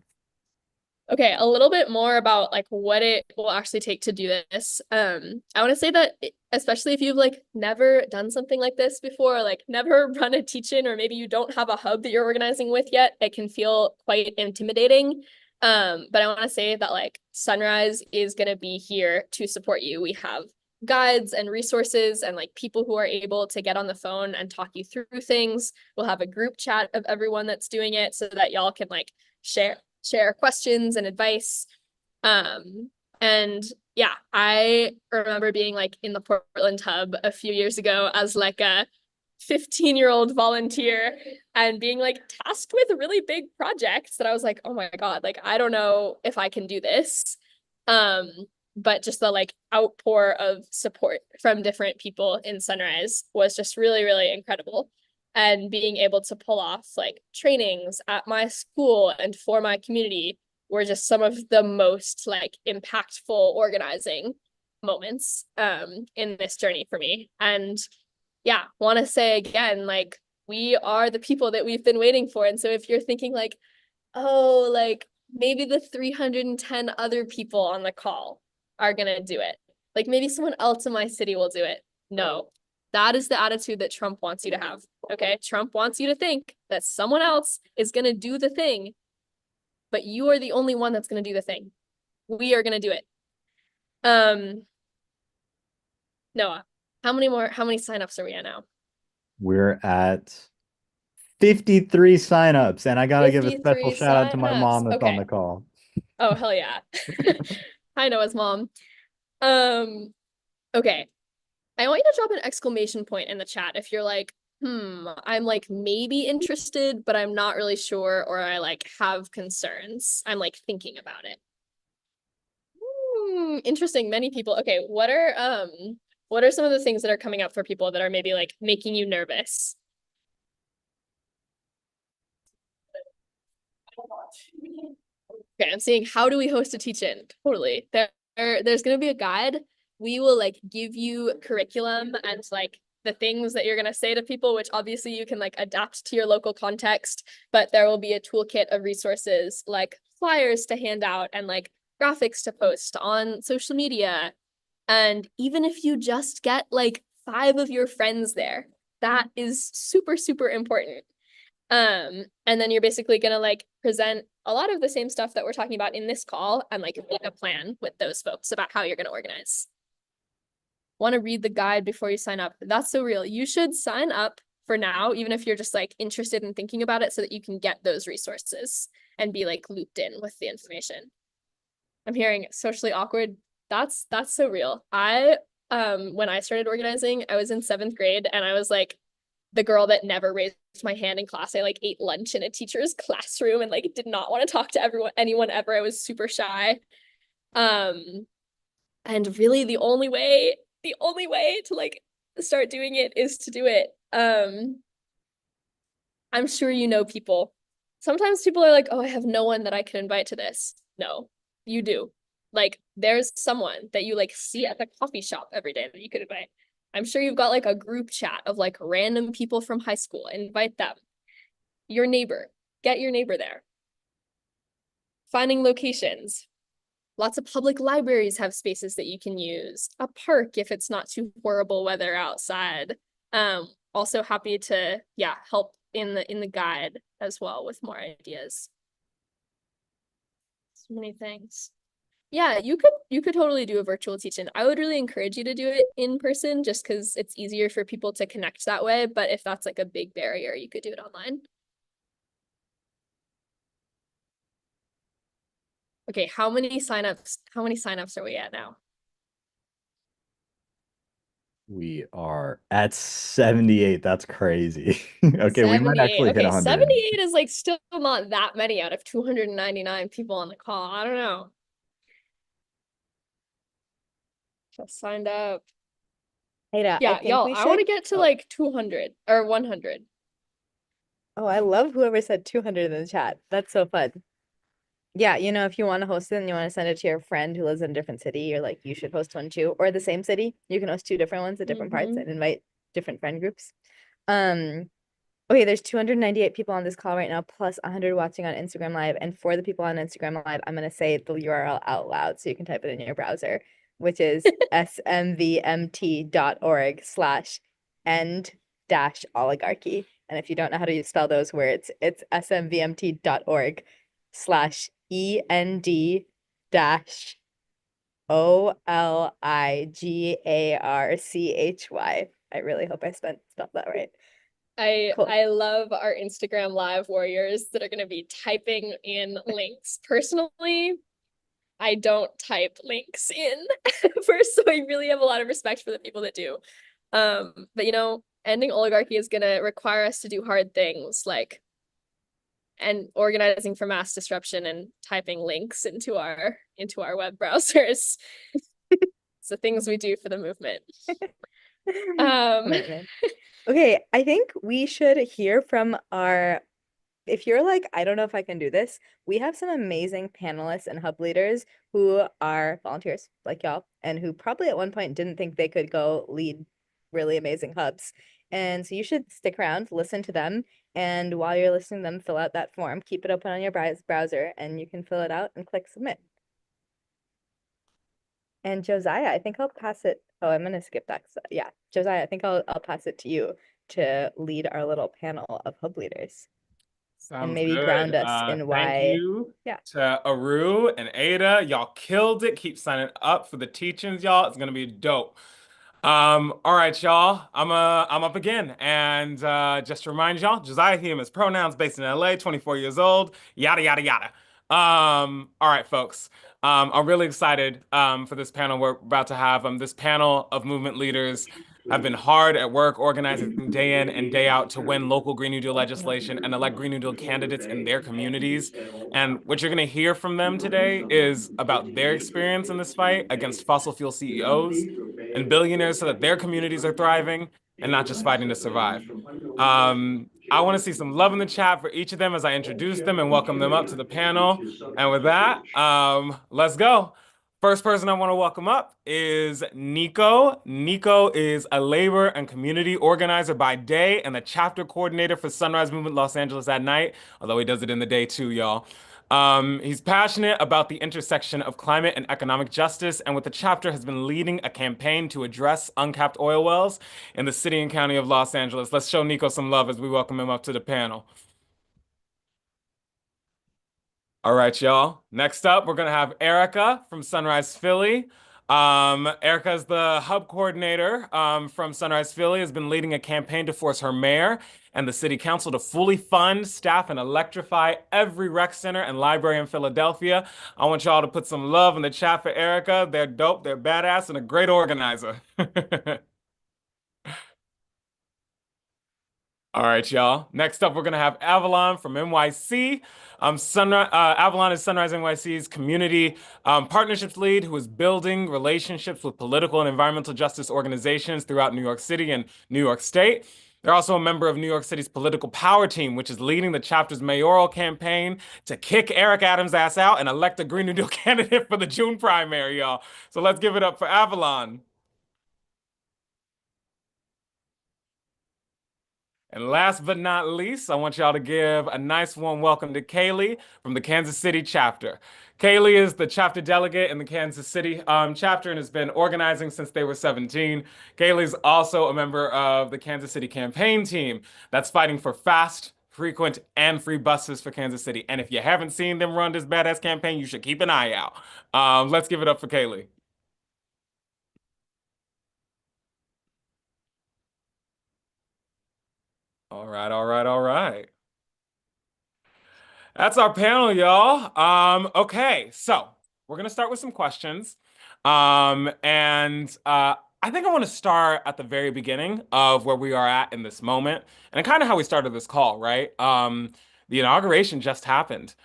Okay, a little bit more about like what it will actually take to do this. I want to say that especially if you've like never done something like this before, like never run a teach-in, or maybe you don't have a hub that you're organizing with yet, it can feel quite intimidating. But I want to say that like Sunrise is going to be here to support you. We have guides and resources and like people who are able to get on the phone and talk you through things. We'll have a group chat of everyone that's doing it so that y'all can like share questions and advice. And yeah, I remember being like in the Portland hub a few years ago as like a 15-year-old volunteer and being like tasked with really big projects that I was like, oh my God, like I don't know if I can do this. But just the like outpour of support from different people in Sunrise was just really, really incredible. And being able to pull off like trainings at my school and for my community were just some of the most like impactful organizing moments in this journey for me. And yeah, want to say again, like we are the people that we've been waiting for. And so if you're thinking like, oh, like maybe the 310 other people on the call are gonna do it, like maybe someone else in my city will do it. No, that is the attitude that Trump wants you to have. Okay, Trump wants you to think that someone else is gonna do the thing, but you are the only one that's gonna do the thing. We are gonna do it. Noah, how many signups are we at now? We're at 53 signups, and I gotta give a special 53 shout out to my mom signups. that's on Okay. the call. Oh, hell yeah. Hi, Noah's mom. Okay. I want you to drop an exclamation point in the chat if you're like, I'm like maybe interested, but I'm not really sure, or I like have concerns. I'm like thinking about it. Interesting. Many people. Okay, what are some of the things that are coming up for people that are maybe like making you nervous? Okay, I'm seeing how do we host a teach-in? Totally. There's gonna be a guide. We will like give you curriculum and like the things that you're gonna say to people, which obviously you can like adapt to your local context, but there will be a toolkit of resources like flyers to hand out and like graphics to post on social media. And even if you just get like 5 of your friends there, that is super, super important. And then you're basically gonna like present a lot of the same stuff that we're talking about in this call and like make a plan with those folks about how you're gonna organize. Want to read the guide before you sign up? That's so real. You should sign up for now, even if you're just like interested in thinking about it, so that you can get those resources and be like looped in with the information. I'm hearing socially awkward. That's so real. When I started organizing, I was in 7th grade and I was like the girl that never raised my hand in class. I like ate lunch in a teacher's classroom and like did not want to talk to anyone ever. I was super shy. And really the only way to like start doing it is to do it. I'm sure you know people. Sometimes people are like, oh, I have no one that I can invite to this. No, you do. Like there's someone that you like see at the coffee shop every day that you could invite. I'm sure you've got like a group chat of like random people from high school. Invite them. Your neighbor. Get your neighbor there. Finding locations. Lots of public libraries have spaces that you can use. A park if it's not too horrible weather outside. Also happy to, yeah, help in the guide as well with more ideas. So many things. Yeah, you could totally do a virtual teach-in. I would really encourage you to do it in person just because it's easier for people to connect that way. But if that's like a big barrier, you could do it online. Okay, how many signups are we at now? We are at 78. That's crazy. Okay, we might 78. actually hit Okay, 100. 78 is like still not that many out of 299 people on the call. I don't know. Just signed up. Ada, Yeah, I think y'all, we I want to should. get to like 200 or 100. Oh, I love whoever said 200 in the chat. That's so fun. Yeah, if you want to host it and you want to send it to your friend who lives in a different city, you're like, you should host one too. Or the same city. You can host 2 different ones at different parts and invite different friend groups. Okay, there's 298 people on this call right now, plus 100 watching on Instagram Live. And for the people on Instagram Live, I'm gonna say the URL out loud so you can type it in your browser, which is smvmt.org/end dash oligarchy. And if you don't know how to spell those words, it's smvmt.org/END dash OLIGARCHY. I really hope I spelled that right. Cool. I love our Instagram live warriors that are going to be typing in links. Personally, I don't type links in first, so I really have a lot of respect for the people that do. But you know, ending oligarchy is going to require us to do hard things like and organizing for mass disruption and typing links into our web browsers. It's the things we do for the movement. Okay, I think we should hear from our, if you're like, I don't know if I can do this, we have some amazing panelists and hub leaders who are volunteers like y'all, and who probably at one point didn't think they could go lead really amazing hubs. And so you should stick around, listen to them, and while you're listening to them, fill out that form, keep it open on your browser, and you can fill it out and click submit. And Josiah, I think I'll pass it. Oh, I'm gonna skip that. Yeah, Josiah, I think I'll pass it to you to lead our little panel of hub leaders. Sounds and maybe good. ground us in why. Thank you to Aru and Ada. Y'all killed it. Keep signing up for the teachings, y'all. It's gonna be dope. All right, y'all. I'm up again. And just to remind y'all, Josiah, he, him, his pronouns, based in LA, 24 years old, yada yada yada. All right, folks. I'm really excited for this panel we're about to have. This panel of movement leaders have been hard at work organizing day in and day out to win local Green New Deal legislation and elect Green New Deal candidates in their communities. And what you're going to hear from them today is about their experience in this fight against fossil fuel CEOs and billionaires so that their communities are thriving and not just fighting to survive. I want to see some love in the chat for each of them as I introduce them and welcome them up to the panel. And with that, let's go. First person I want to welcome up is Nico. Nico is a labor and community organizer by day and the chapter coordinator for Sunrise Movement Los Angeles at night, although he does it in the day too, y'all. He's passionate about the intersection of climate and economic justice, and with the chapter has been leading a campaign to address uncapped oil wells in the city and county of Los Angeles. Let's show Nico some love as we welcome him up to the panel. All right, y'all. Next up, we're gonna have Erica from Sunrise Philly. Erica is the hub coordinator from Sunrise Philly, has been leading a campaign to force her mayor and the city council to fully fund, staff, and electrify every rec center and library in Philadelphia. I want y'all to put some love in the chat for Erica. They're dope, they're badass, and a great organizer. All right, y'all. Next up, we're gonna have Avalon from NYC. Avalon is Sunrise NYC's community partnerships lead, who is building relationships with political and environmental justice organizations throughout New York City and New York State. They're also a member of New York City's political power team, which is leading the chapter's mayoral campaign to kick Eric Adams' ass out and elect a Green New Deal candidate for the June primary, y'all. So let's give it up for Avalon. And last but not least, I want y'all to give a nice warm welcome to Kaylee from the Kansas City chapter. Kaylee is the chapter delegate in the Kansas City chapter and has been organizing since they were 17. Kaylee's also a member of the Kansas City campaign team that's fighting for fast, frequent, and free buses for Kansas City. And if you haven't seen them run this badass campaign, you should keep an eye out. Let's give it up for Kaylee. All right, all right, all right. That's our panel, y'all. Okay, so we're gonna start with some questions. I think I want to start at the very beginning of where we are at in this moment and kind of how we started this call, right? The inauguration just happened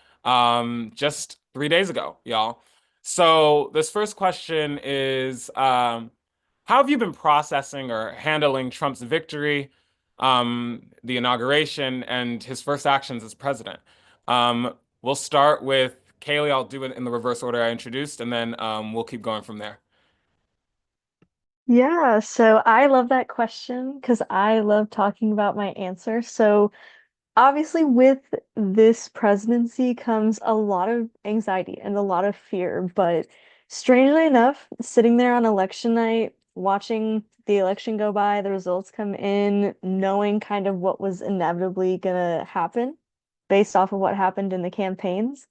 just 3 days ago, y'all. So this first question is, how have you been processing or handling Trump's victory, the inauguration, and his first actions as president? We'll start with Kaylee. I'll do it in the reverse order I introduced, and then we'll keep going from there. Yeah, so I love that question because I love talking about my answer. So obviously, with this presidency comes a lot of anxiety and a lot of fear. But strangely enough, sitting there on election night, watching the election go by, the results come in, knowing kind of what was inevitably gonna happen based off of what happened in the campaigns,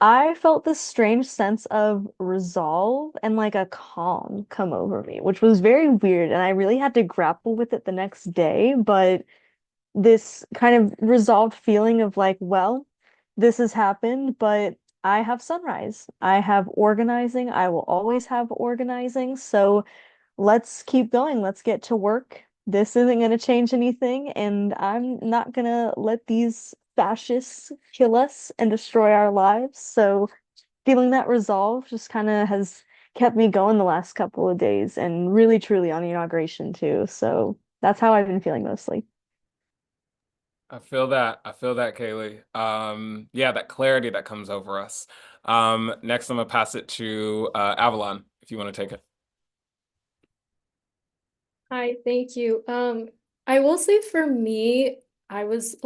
I felt this strange sense of resolve and like a calm come over me, which was very weird. And I really had to grapple with it the next day. But this kind of resolved feeling of like, well, this has happened, but I have sunrise. I have organizing. I will always have organizing. So let's keep going. Let's get to work. This isn't going to change anything, and I'm not going to let these fascists kill us and destroy our lives. So feeling that resolve just kind of has kept me going the last couple of days and really truly on the inauguration too. So that's how I've been feeling mostly. I feel that. I feel that, Kaylee. Yeah, that clarity that comes over us. Next, I'm gonna pass it to Avalon, if you want to take it. Hi, thank you. I will say for me, I was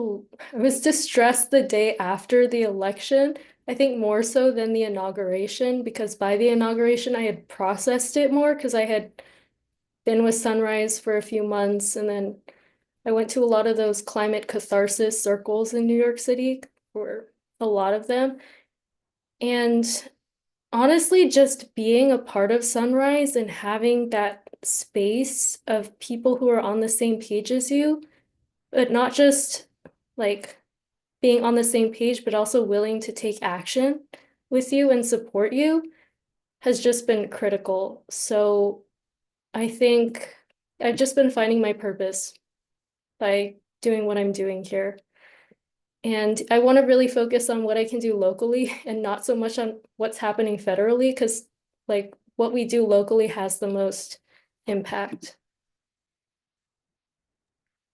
distressed the day after the election. I think more so than the inauguration, because by the inauguration I had processed it more because I had been with Sunrise for a few months, and then I went to a lot of those climate catharsis circles in New York City, or a lot of them. And honestly, just being a part of Sunrise and having that space of people who are on the same page as you, but not just like being on the same page, but also willing to take action with you and support you, has just been critical. So I think I've just been finding my purpose by doing what I'm doing here. And I want to really focus on what I can do locally and not so much on what's happening federally, because like what we do locally has the most impact.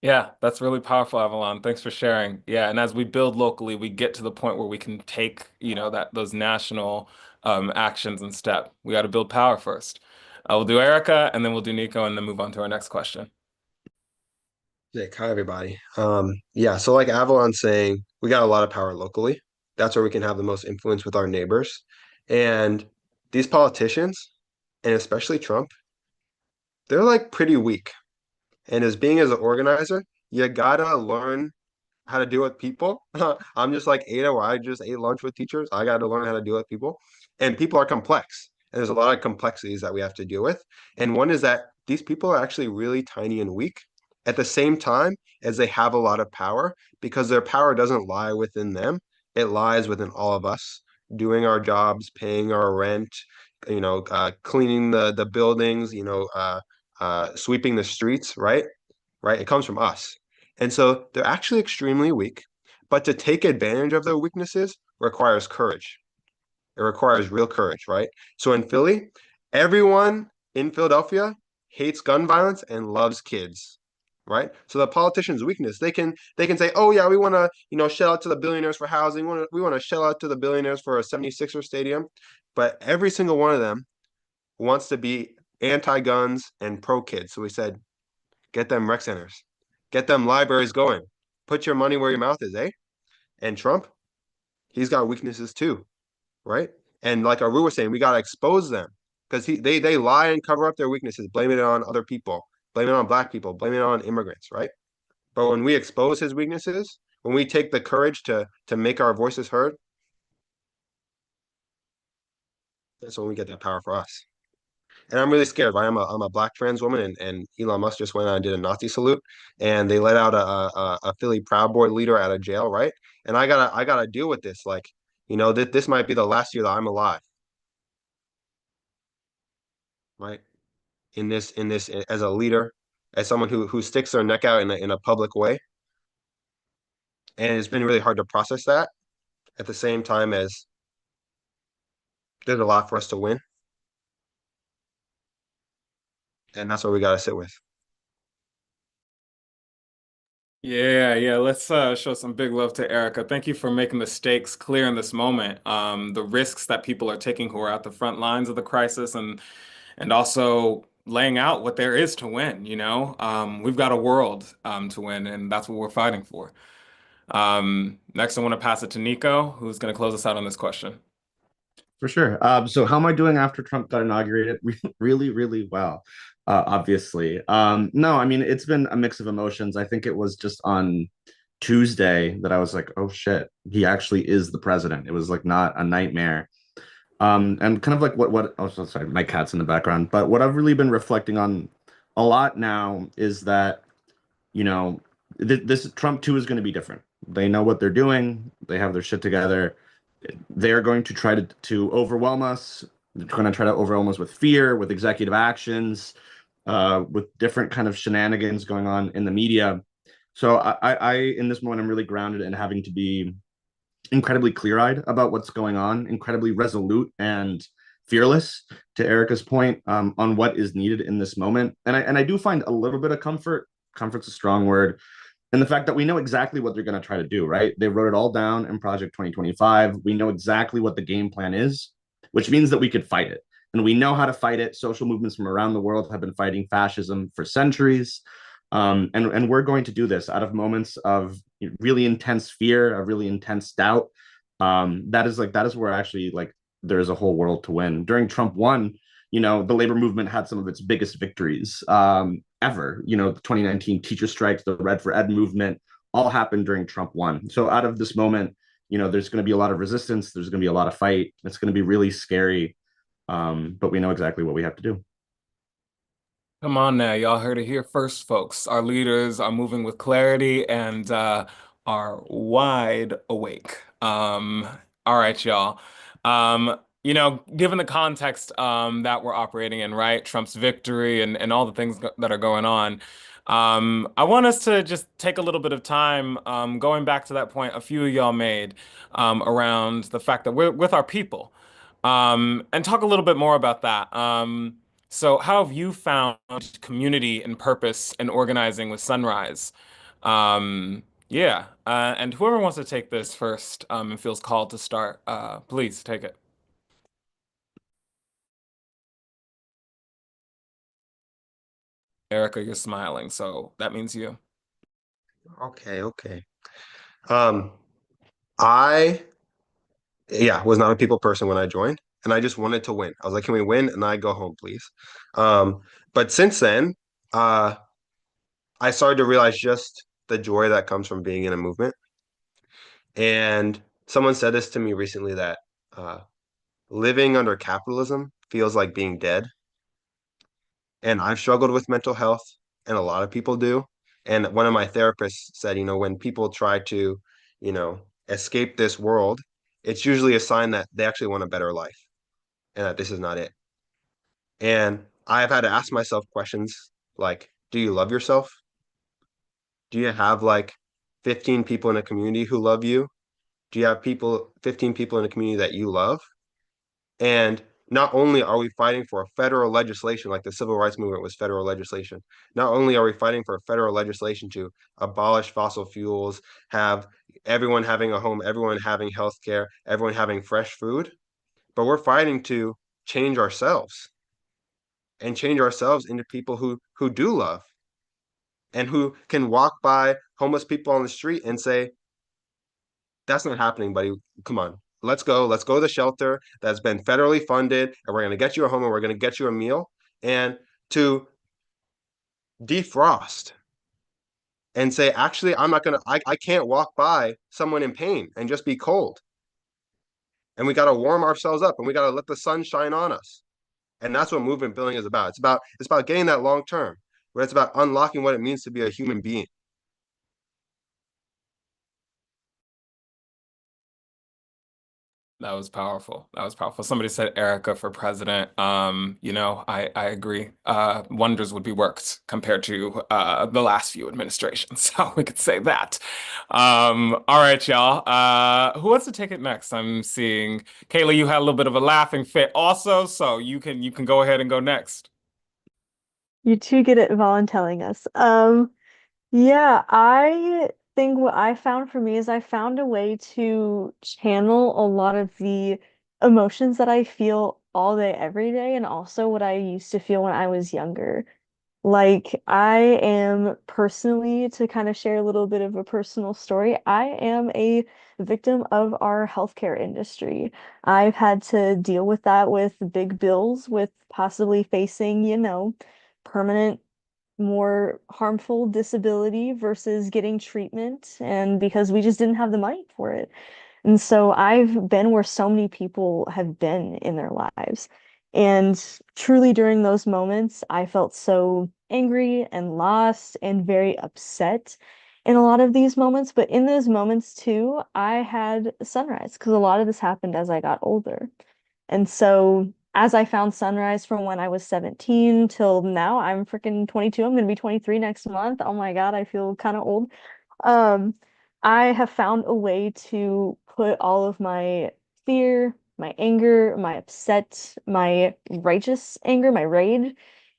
Yeah, that's really powerful, Avalon. Thanks for sharing. Yeah, and as we build locally, we get to the point where we can take, that those national actions and step. We got to build power first. We'll do Erica, and then we'll do Nico, and then move on to our next question. Nick, hi everybody. Yeah, so like Avalon's saying, we got a lot of power locally. That's where we can have the most influence with our neighbors. And these politicians, and especially Trump, they're like pretty weak. And as an organizer, you gotta learn how to deal with people. I'm just like Ada, where I just ate lunch with teachers. I got to learn how to deal with people. And people are complex. And there's a lot of complexities that we have to deal with. And one is that these people are actually really tiny and weak at the same time as they have a lot of power, because their power doesn't lie within them. It lies within all of us doing our jobs, paying our rent, cleaning the buildings, sweeping the streets, right? Right? It comes from us. And so they're actually extremely weak, but to take advantage of their weaknesses requires courage. It requires real courage, right? So in Philly, everyone in Philadelphia hates gun violence and loves kids, right? So the politician's weakness, they can say, "Oh yeah, we want to, shell out to the billionaires for housing. We want to shell out to the billionaires for a 76er stadium." But every single one of them wants to be anti-guns and pro-kids. So we said, get them rec centers. Get them libraries going. Put your money where your mouth is, eh? And Trump, he's got weaknesses too, right? And like Aru was saying, we gotta expose them because they lie and cover up their weaknesses, blaming it on other people, blaming it on black people, blaming it on immigrants, right? But when we expose his weaknesses, when we take the courage to make our voices heard, that's when we get that power for us. And I'm really scared, right? I'm a black trans woman, and Elon Musk just went out and did a Nazi salute, and they let out a Philly Proud Boy leader out of jail, right? And I gotta deal with this. Like, this might be the last year that I'm alive, right? In this as a leader, as someone who sticks their neck out in a public way, and it's been really hard to process that at the same time as there's a lot for us to win, and that's what we gotta sit with. Yeah, yeah. Let's show some big love to Erica. Thank you for making the stakes clear in this moment. The risks that people are taking who are at the front lines of the crisis, and also laying out what there is to win, you know? We've got a world to win, and that's what we're fighting for. Next, I want to pass it to Nico, who's going to close us out on this question. For sure. So how am I doing after Trump got inaugurated? Really, really well, obviously. No, I mean, it's been a mix of emotions. I think it was just on Tuesday that I was like, oh shit, he actually is the president. It was like not a nightmare. And kind of like oh, so sorry, my cat's in the background. But what I've really been reflecting on a lot now is that, you know, this Trump 2 is going to be different. They know what they're doing. They have their shit together. They are going to try to overwhelm us. They're going to try to overwhelm us with fear, with executive actions, with different kind of shenanigans going on in the media. So I in this moment, I'm really grounded in having to be incredibly clear-eyed about what's going on, incredibly resolute and fearless, to Erica's point, on what is needed in this moment. And I do find a little bit of comfort. Comfort's a strong word. And the fact that we know exactly what they're going to try to do, right? They wrote it all down in Project 2025. We know exactly what the game plan is, which means that we could fight it. And we know how to fight it. Social movements from around the world have been fighting fascism for centuries. And we're going to do this out of moments of really intense fear, of really intense doubt. That is where actually like there is a whole world to win. During Trump 1, the labor movement had some of its biggest victories ever. The 2019 teacher strikes, the Red for Ed movement, all happened during Trump 1. So out of this moment, there's going to be a lot of resistance. There's going to be a lot of fight. It's going to be really scary. But we know exactly what we have to do. Come on now, y'all heard it here first, folks. Our leaders are moving with clarity and are wide awake. All right, y'all. Given the context that we're operating in, right? Trump's victory and all the things that are going on. I want us to just take a little bit of time going back to that point a few of y'all made around the fact that we're with our people. And talk a little bit more about that. So how have you found community and purpose and organizing with Sunrise? Yeah, and whoever wants to take this first and feels called to start, please take it. Erica, you're smiling, so that means you. Okay. Um, I was not a people person when I joined, and I just wanted to win. I was like, can we win? And I go home, please. But since then, uh, I started to realize just the joy that comes from being in a movement. And someone said this to me recently that uh, living under capitalism feels like being dead. And I've struggled with mental health, and a lot of people do. And one of my therapists said, when people try to, escape this world, it's usually a sign that they actually want a better life and that this is not it. And I've had to ask myself questions like, do you love yourself? Do you have like 15 people in a community who love you? Do you have 15 people in a community that you love? And not only are we fighting for a federal legislation, like the civil rights movement was federal legislation, not only are we fighting for a federal legislation to abolish fossil fuels, have everyone having a home, everyone having health care, everyone having fresh food, but we're fighting to change ourselves and change ourselves into people who do love and who can walk by homeless people on the street and say, that's not happening, buddy. Come on. Let's go. Let's go to the shelter that's been federally funded, and we're going to get you a home and we're going to get you a meal. And to defrost and say, actually, I can't walk by someone in pain and just be cold. And we got to warm ourselves up and we got to let the sun shine on us. And that's what movement building is about. It's about getting that long term, but it's about unlocking what it means to be a human being. That was powerful. That was powerful. Somebody said Erica for president. I agree. Wonders would be worked compared to the last few administrations. So we could say that. All right, y'all. Who wants to take it next? I'm seeing Kayla, you had a little bit of a laughing fit also, so you can go ahead and go next. You're too good at voluntelling us. Yeah, I think what I found for me is I found a way to channel a lot of the emotions that I feel all day, every day, and also what I used to feel when I was younger. Like, I am personally, to kind of share a little bit of a personal story, I am a victim of our healthcare industry. I've had to deal with that with big bills, with possibly facing, permanent, more harmful disability versus getting treatment, and because we just didn't have the money for it. And so I've been where so many people have been in their lives. And truly during those moments, I felt so angry and lost and very upset in a lot of these moments. But in those moments too, I had sunrise because a lot of this happened as I got older. And so as I found sunrise from when I was 17 till now, I'm freaking 22. I'm going to be 23 next month. Oh my God, I feel kind of old. Um, I have found a way to put all of my fear, my anger, my upset, my righteous anger, my rage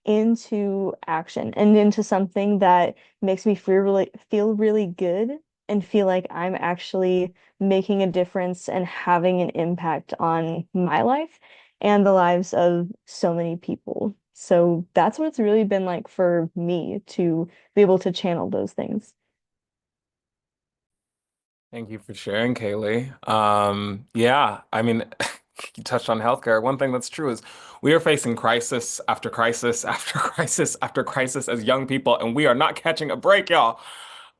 into action and into something that makes me feel really good and feel like I'm actually making a difference and having an impact on my life and the lives of so many people. So that's what it's really been like for me to be able to channel those things. Thank you for sharing, Kaylee. Yeah, I mean, you touched on healthcare. One thing that's true is we are facing crisis after crisis after crisis after crisis as young people, and we are not catching a break, y'all.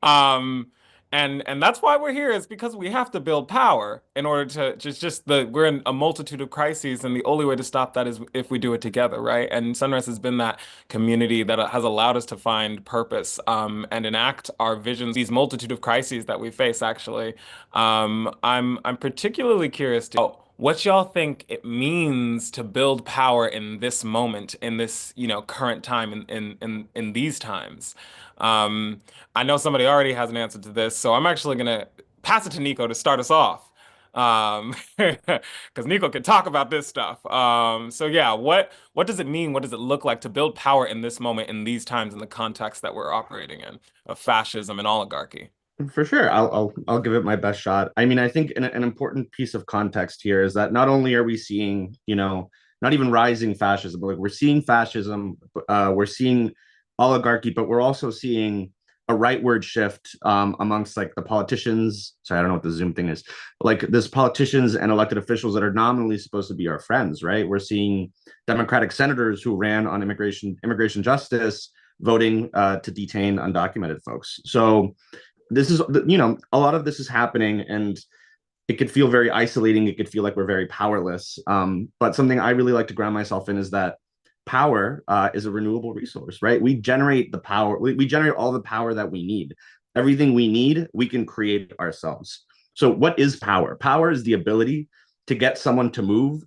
Um, and that's why we're here is because we have to build power in order to just the we're in a multitude of crises, and the only way to stop that is if we do it together, right? And Sunrise has been that community that has allowed us to find purpose, and enact our visions, these multitude of crises that we face, actually. I'm particularly curious to what y'all think it means to build power in this moment, in this, current time, in these times. Um, I know somebody already has an answer to this, so I'm actually gonna pass it to Nico to start us off. Because Nico can talk about this stuff. So yeah, what does it mean? What does it look like to build power in this moment, in these times, in the context that we're operating in, of fascism and oligarchy? For sure, I'll give it my best shot. I mean, I think an important piece of context here is that not only are we seeing, not even rising fascism, but like we're seeing fascism, we're seeing oligarchy, but we're also seeing a rightward shift amongst like the politicians. Sorry, I don't know what the Zoom thing is. Like this politicians and elected officials that are nominally supposed to be our friends, right? We're seeing Democratic senators who ran on immigration justice voting to detain undocumented folks. So this is a lot of this is happening, and it could feel very isolating. It could feel like we're very powerless, but something I really like to ground myself in is that power is a renewable resource, right? We generate the power, we generate all the power that we need. Everything we need we can create ourselves. So what is power? Power is the ability to get someone to move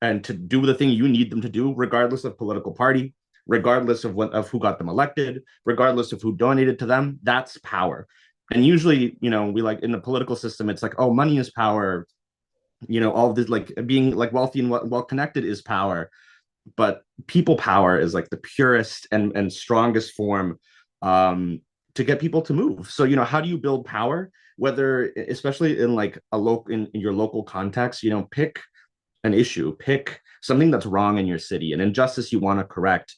and to do the thing you need them to do, regardless of political party, regardless of who got them elected, regardless of who donated to them. That's power. And usually, we like in the political system, it's like, oh, money is power. All of this, like being like wealthy and well connected is power. But people power is like the purest and strongest form to get people to move. So, how do you build power? Whether, especially in like in your local context, pick an issue, pick something that's wrong in your city, an injustice you want to correct.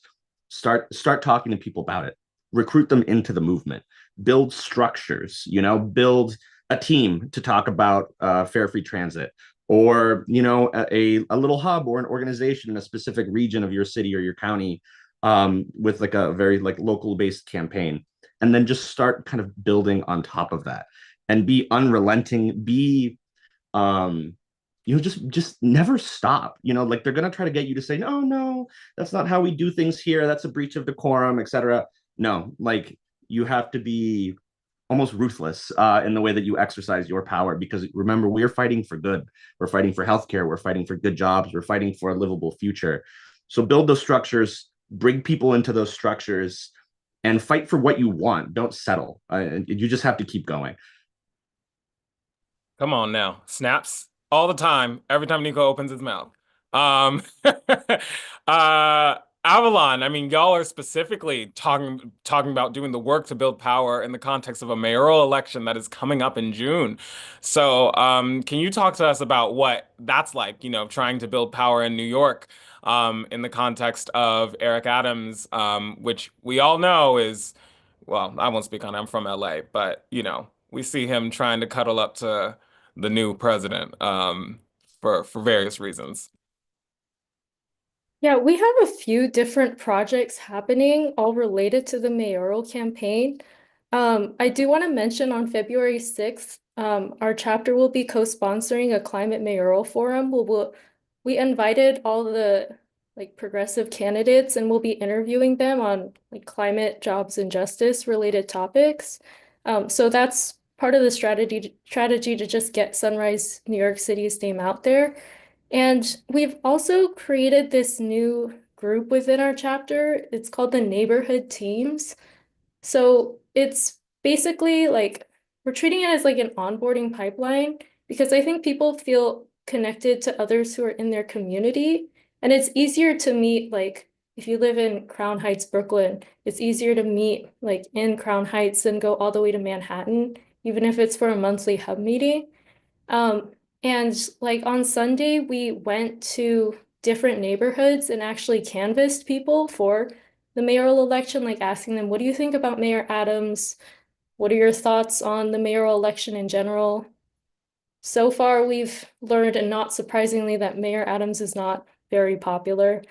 Start talking to people about it. Recruit them into the movement. Build structures. Build a team to talk about fair free transit, or a little hub or an organization in a specific region of your city or your county, with like a very like local based campaign, and then just start kind of building on top of that and be unrelenting. Be just never stop. Like they're gonna try to get you to say, no, no, that's not how we do things here. That's a breach of decorum, etc. No, like you have to be almost ruthless in the way that you exercise your power, because remember, we're fighting for good. We're fighting for healthcare. We're fighting for good jobs. We're fighting for a livable future. So build those structures, bring people into those structures, and fight for what you want. Don't settle. You just have to keep going. Come on now. Snaps all the time, every time Nico opens his mouth. Uh, Avalon, I mean, y'all are specifically talking about doing the work to build power in the context of a mayoral election that is coming up in June. So, can you talk to us about what that's like, trying to build power in New York, in the context of Eric Adams, which we all know is, well, I won't speak on it, I'm from LA, but we see him trying to cuddle up to the new president, for various reasons. Yeah, we have a few different projects happening, all related to the mayoral campaign. I do want to mention on February 6th, our chapter will be co-sponsoring a climate mayoral forum. We invited all the progressive candidates and we'll be interviewing them on climate, jobs, and justice related topics. So that's part of the strategy to just get Sunrise New York City's name out there. And we've also created this new group within our chapter. It's called the Neighborhood Teams. So it's basically like we're treating it as like an onboarding pipeline because I think people feel connected to others who are in their community. And it's easier to meet, like, if you live in Crown Heights, Brooklyn, it's easier to meet like in Crown Heights than go all the way to Manhattan, even if it's for a monthly hub meeting. Um, and like on Sunday, we went to different neighborhoods and actually canvassed people for the mayoral election, like asking them, what do you think about Mayor Adams? What are your thoughts on the mayoral election in general? So far, we've learned, and not surprisingly, that Mayor Adams is not very popular.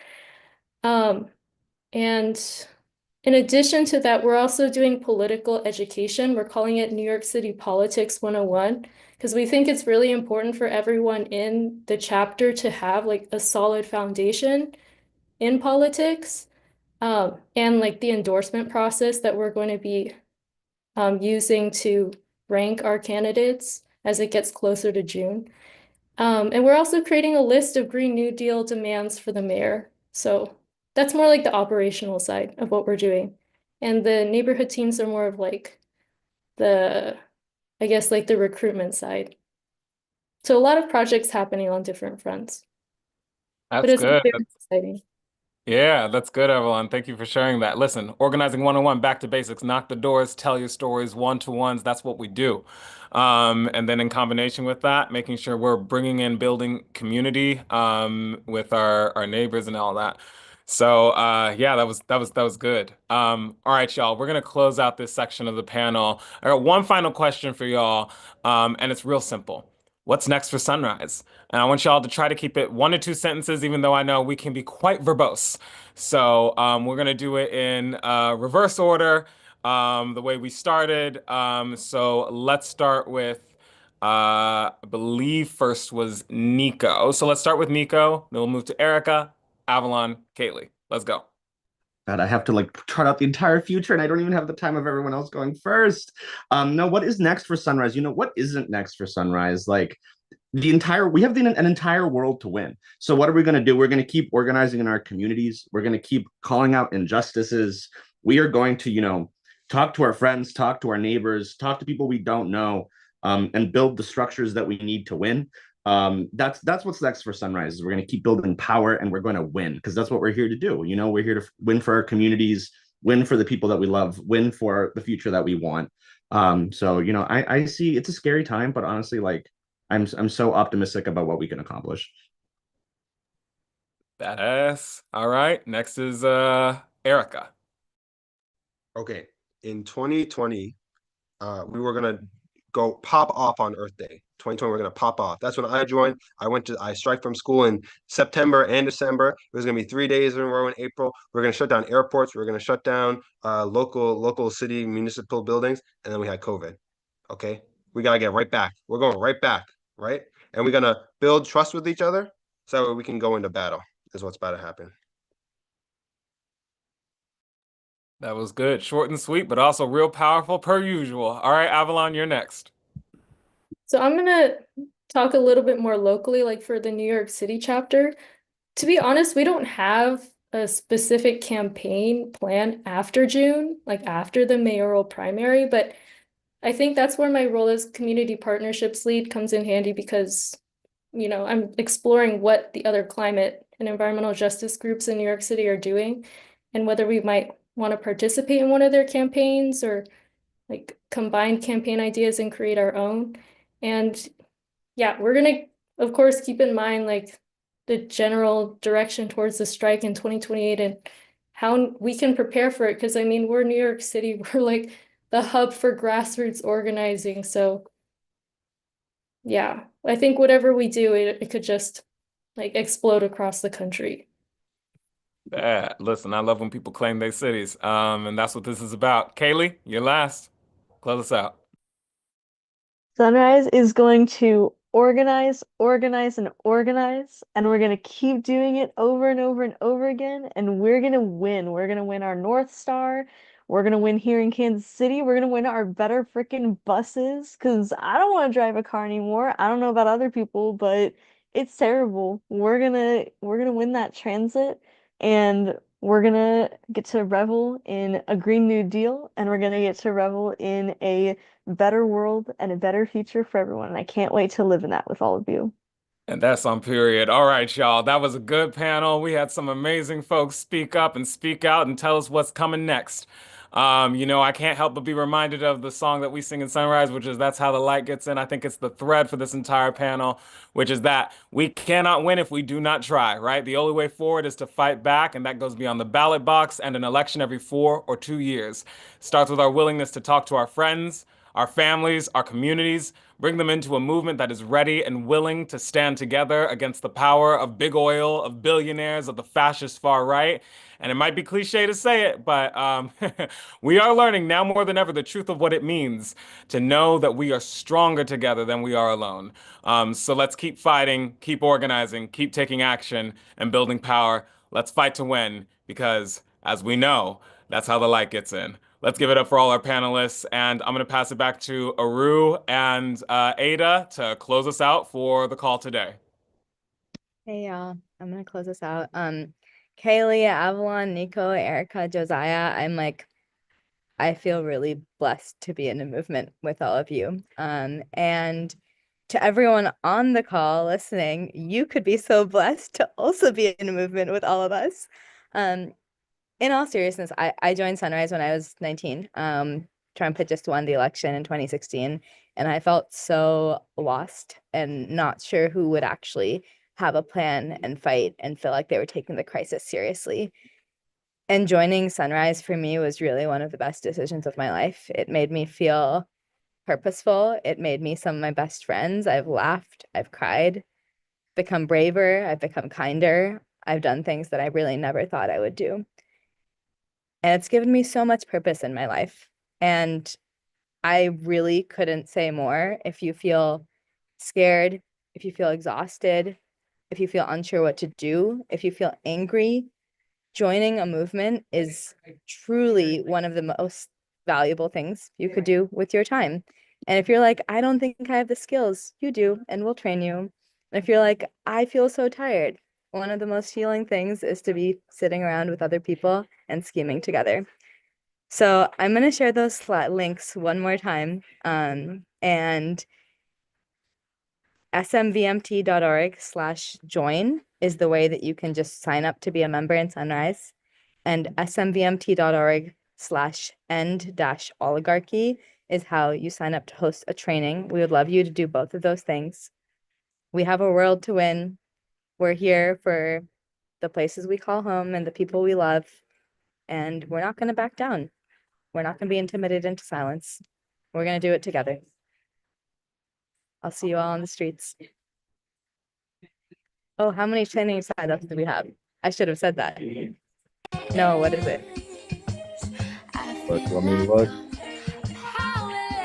Um, and in addition to that, we're also doing political education. We're calling it New York City Politics 101 because we think it's really important for everyone in the chapter to have like a solid foundation in politics, and like the endorsement process that we're going to be using to rank our candidates as it gets closer to June. And we're also creating a list of Green New Deal demands for the mayor. So that's more like the operational side of what we're doing. And the neighborhood teams are more of like the, I guess, like the recruitment side. So a lot of projects happening on different fronts, but That's it's good. very exciting. Yeah, that's good, Evelyn. Thank you for sharing that. Listen, organizing 101, back to basics, knock the doors, tell your stories, one-to-ones, that's what we do. And then in combination with that, making sure we're bringing in building community, with our neighbors and all that. So, yeah, that was good. All right, y'all, we're gonna close out this section of the panel. I got one final question for y'all, and it's real simple. What's next for Sunrise? And I want y'all to try to keep it 1 to 2 sentences, even though I know we can be quite verbose. So, we're gonna do it in reverse order, the way we started. So let's start with, I believe first was Nico. So let's start with Nico. Then we'll move to Erica, Avalon, Kaylee. Let's go. God, I have to like chart out the entire future, and I don't even have the time of everyone else going first. No, what is next for Sunrise? What isn't next for Sunrise? Like we have an entire world to win. So what are we going to do? We're going to keep organizing in our communities. We're going to keep calling out injustices. We are going to, talk to our friends, talk to our neighbors, talk to people we don't know, and build the structures that we need to win. That's what's next for Sunrise. Is we're going to keep building power, and we're going to win because that's what we're here to do. We're here to win for our communities, win for the people that we love, win for the future that we want. So I see it's a scary time, but honestly, like I'm so optimistic about what we can accomplish. Badass. All right. Next is Erica. Okay, in 2020, we were gonna go pop off on Earth Day. 2020, we're gonna pop off. That's when I joined. I strike from school in September and December. It was gonna be 3 days in a row in April. We're gonna shut down airports. We're gonna shut down local city municipal buildings, and then we had COVID. Okay, we gotta get right back. We're going right back, right? And we're gonna build trust with each other so we can go into battle. Is what's about to happen. That was good. Short and sweet, but also real powerful per usual. All right, Avalon, you're next. So I'm gonna talk a little bit more locally, like for the New York City chapter. To be honest, we don't have a specific campaign plan after June, like after the mayoral primary, but I think that's where my role as community partnerships lead comes in handy because I'm exploring what the other climate and environmental justice groups in New York City are doing and whether we might want to participate in one of their campaigns or like combine campaign ideas and create our own. And yeah, we're gonna, of course, keep in mind like the general direction towards the strike in 2028 and how we can prepare for it. Because I mean, we're New York City, we're like the hub for grassroots organizing. So yeah, I think whatever we do, it could just like explode across the country. Yeah, listen, I love when people claim their cities. And that's what this is about. Kaylee, you're last. Close us out. Sunrise is going to organize, organize, and organize, and we're going to keep doing it over and over and over again, and we're going to win. We're going to win our North Star. We're going to win here in Kansas City. We're going to win our better freaking buses, because I don't want to drive a car anymore. I don't know about other people, but it's terrible. We're gonna win that transit, and we're gonna get to revel in a Green New Deal, and we're gonna get to revel in a better world and a better future for everyone. And I can't wait to live in that with all of you. And that's on period. All right, y'all. That was a good panel. We had some amazing folks speak up and speak out and tell us what's coming next. I can't help but be reminded of the song that we sing in Sunrise, which is That's How the Light Gets In. I think it's the thread for this entire panel, which is that we cannot win if we do not try, right? The only way forward is to fight back, and that goes beyond the ballot box and an election every 4 or 2 years. Starts with our willingness to talk to our friends, our families, our communities, bring them into a movement that is ready and willing to stand together against the power of big oil, of billionaires, of the fascist far right. And it might be cliche to say it, but we are learning now more than ever the truth of what it means to know that we are stronger together than we are alone. So let's keep fighting, keep organizing, keep taking action, and building power. Let's fight to win, because as we know, that's how the light gets in. Let's give it up for all our panelists, and I'm going to pass it back to Aru and Ada to close us out for the call today. Hey y'all, I'm gonna close this out. Kaylee, Avalon, Nico, Erica, Josiah, I feel really blessed to be in a movement with all of you. And to everyone on the call listening, you could be so blessed to also be in a movement with all of us. In all seriousness, I joined Sunrise when I was 19. Trump had just won the election in 2016, and I felt so lost and not sure who would actually have a plan and fight and feel like they were taking the crisis seriously. And joining Sunrise for me was really one of the best decisions of my life. It made me feel purposeful. It made me some of my best friends. I've laughed, I've cried, become braver, I've become kinder. I've done things that I really never thought I would do. And it's given me so much purpose in my life. And I really couldn't say more. If you feel scared, if you feel exhausted, if you feel unsure what to do, if you feel angry, joining a movement is truly one of the most valuable things you could do with your time. And if you're like, I don't think I have the skills, you do, and we'll train you. And if you're like, I feel so tired, one of the most healing things is to be sitting around with other people and scheming together. So I'm going to share those links one more time. And smvmt.org/join is the way that you can just sign up to be a member in Sunrise. And smvmt.org/end-oligarchy is how you sign up to host a training. We would love you to do both of those things. We have a world to win. We're here for the places we call home and the people we love. And we're not going to back down. We're not going to be intimidated into silence. We're going to do it together. I'll see you all on the streets. Oh, how many training signups do we have? I should have said that. No, what is it? Look, let me look.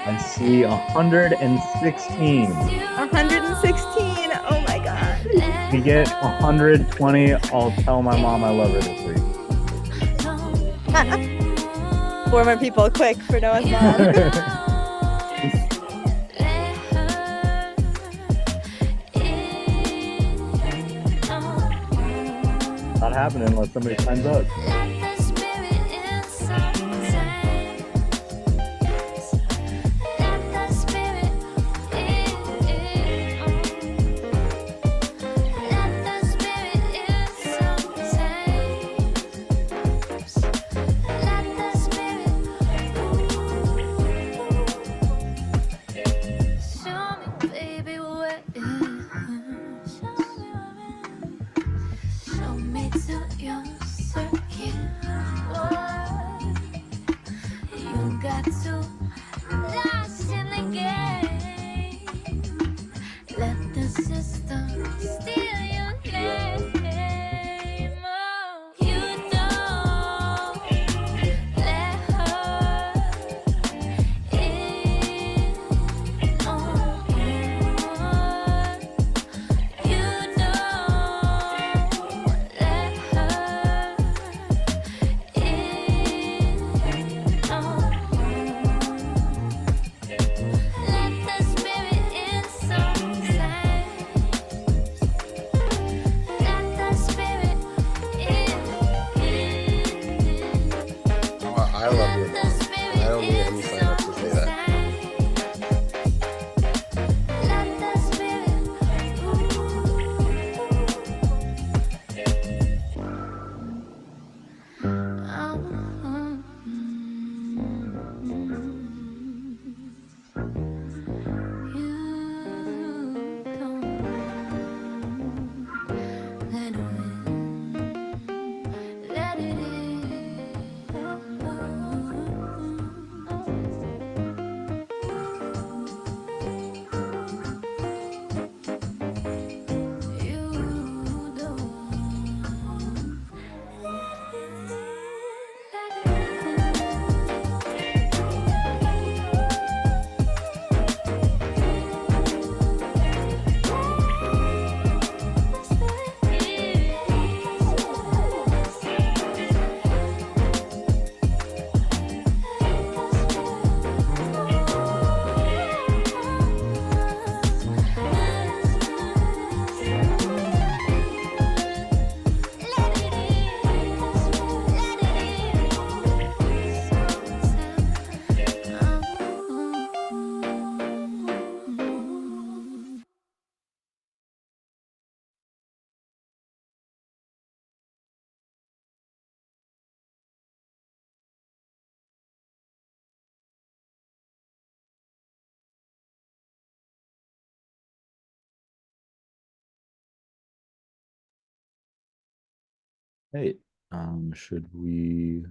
I see 116. 116. Oh my God. If we get 120, I'll tell my mom I love her this week. 4 more people, quick, for Noah's mom. Not happening unless somebody signs up. to your circuit. You got too lost in the game. Let the system steal your name. Oh, you don't let her in on you. You don't let her in on let the spirit in sometimes. Let the spirit in. I love your Let the mom. spirit I don't need any in sign up to say that. Let the spirit. You don't let it in. Let it in. You don't Hey, should we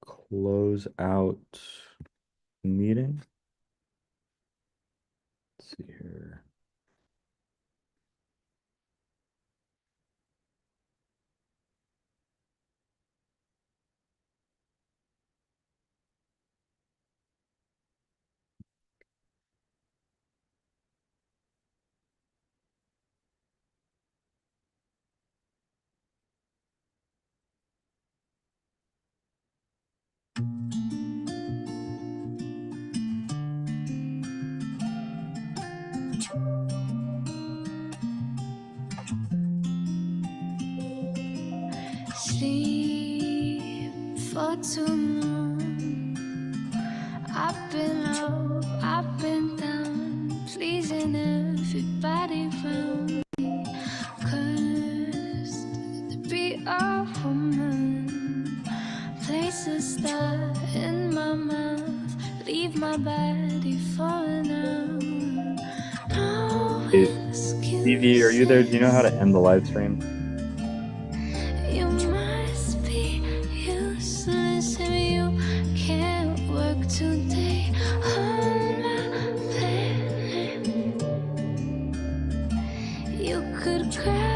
close out the meeting? Let's see here. sleep for too long. I've been up, I've been down, pleasing everybody round me. Cursed to be a woman, places that in my mouth, leave my body for an hour. No Hey, Stevie, are you there? Do you know how to excuses. end the live stream? You must be useless if you can't work today on my planet. You could cry.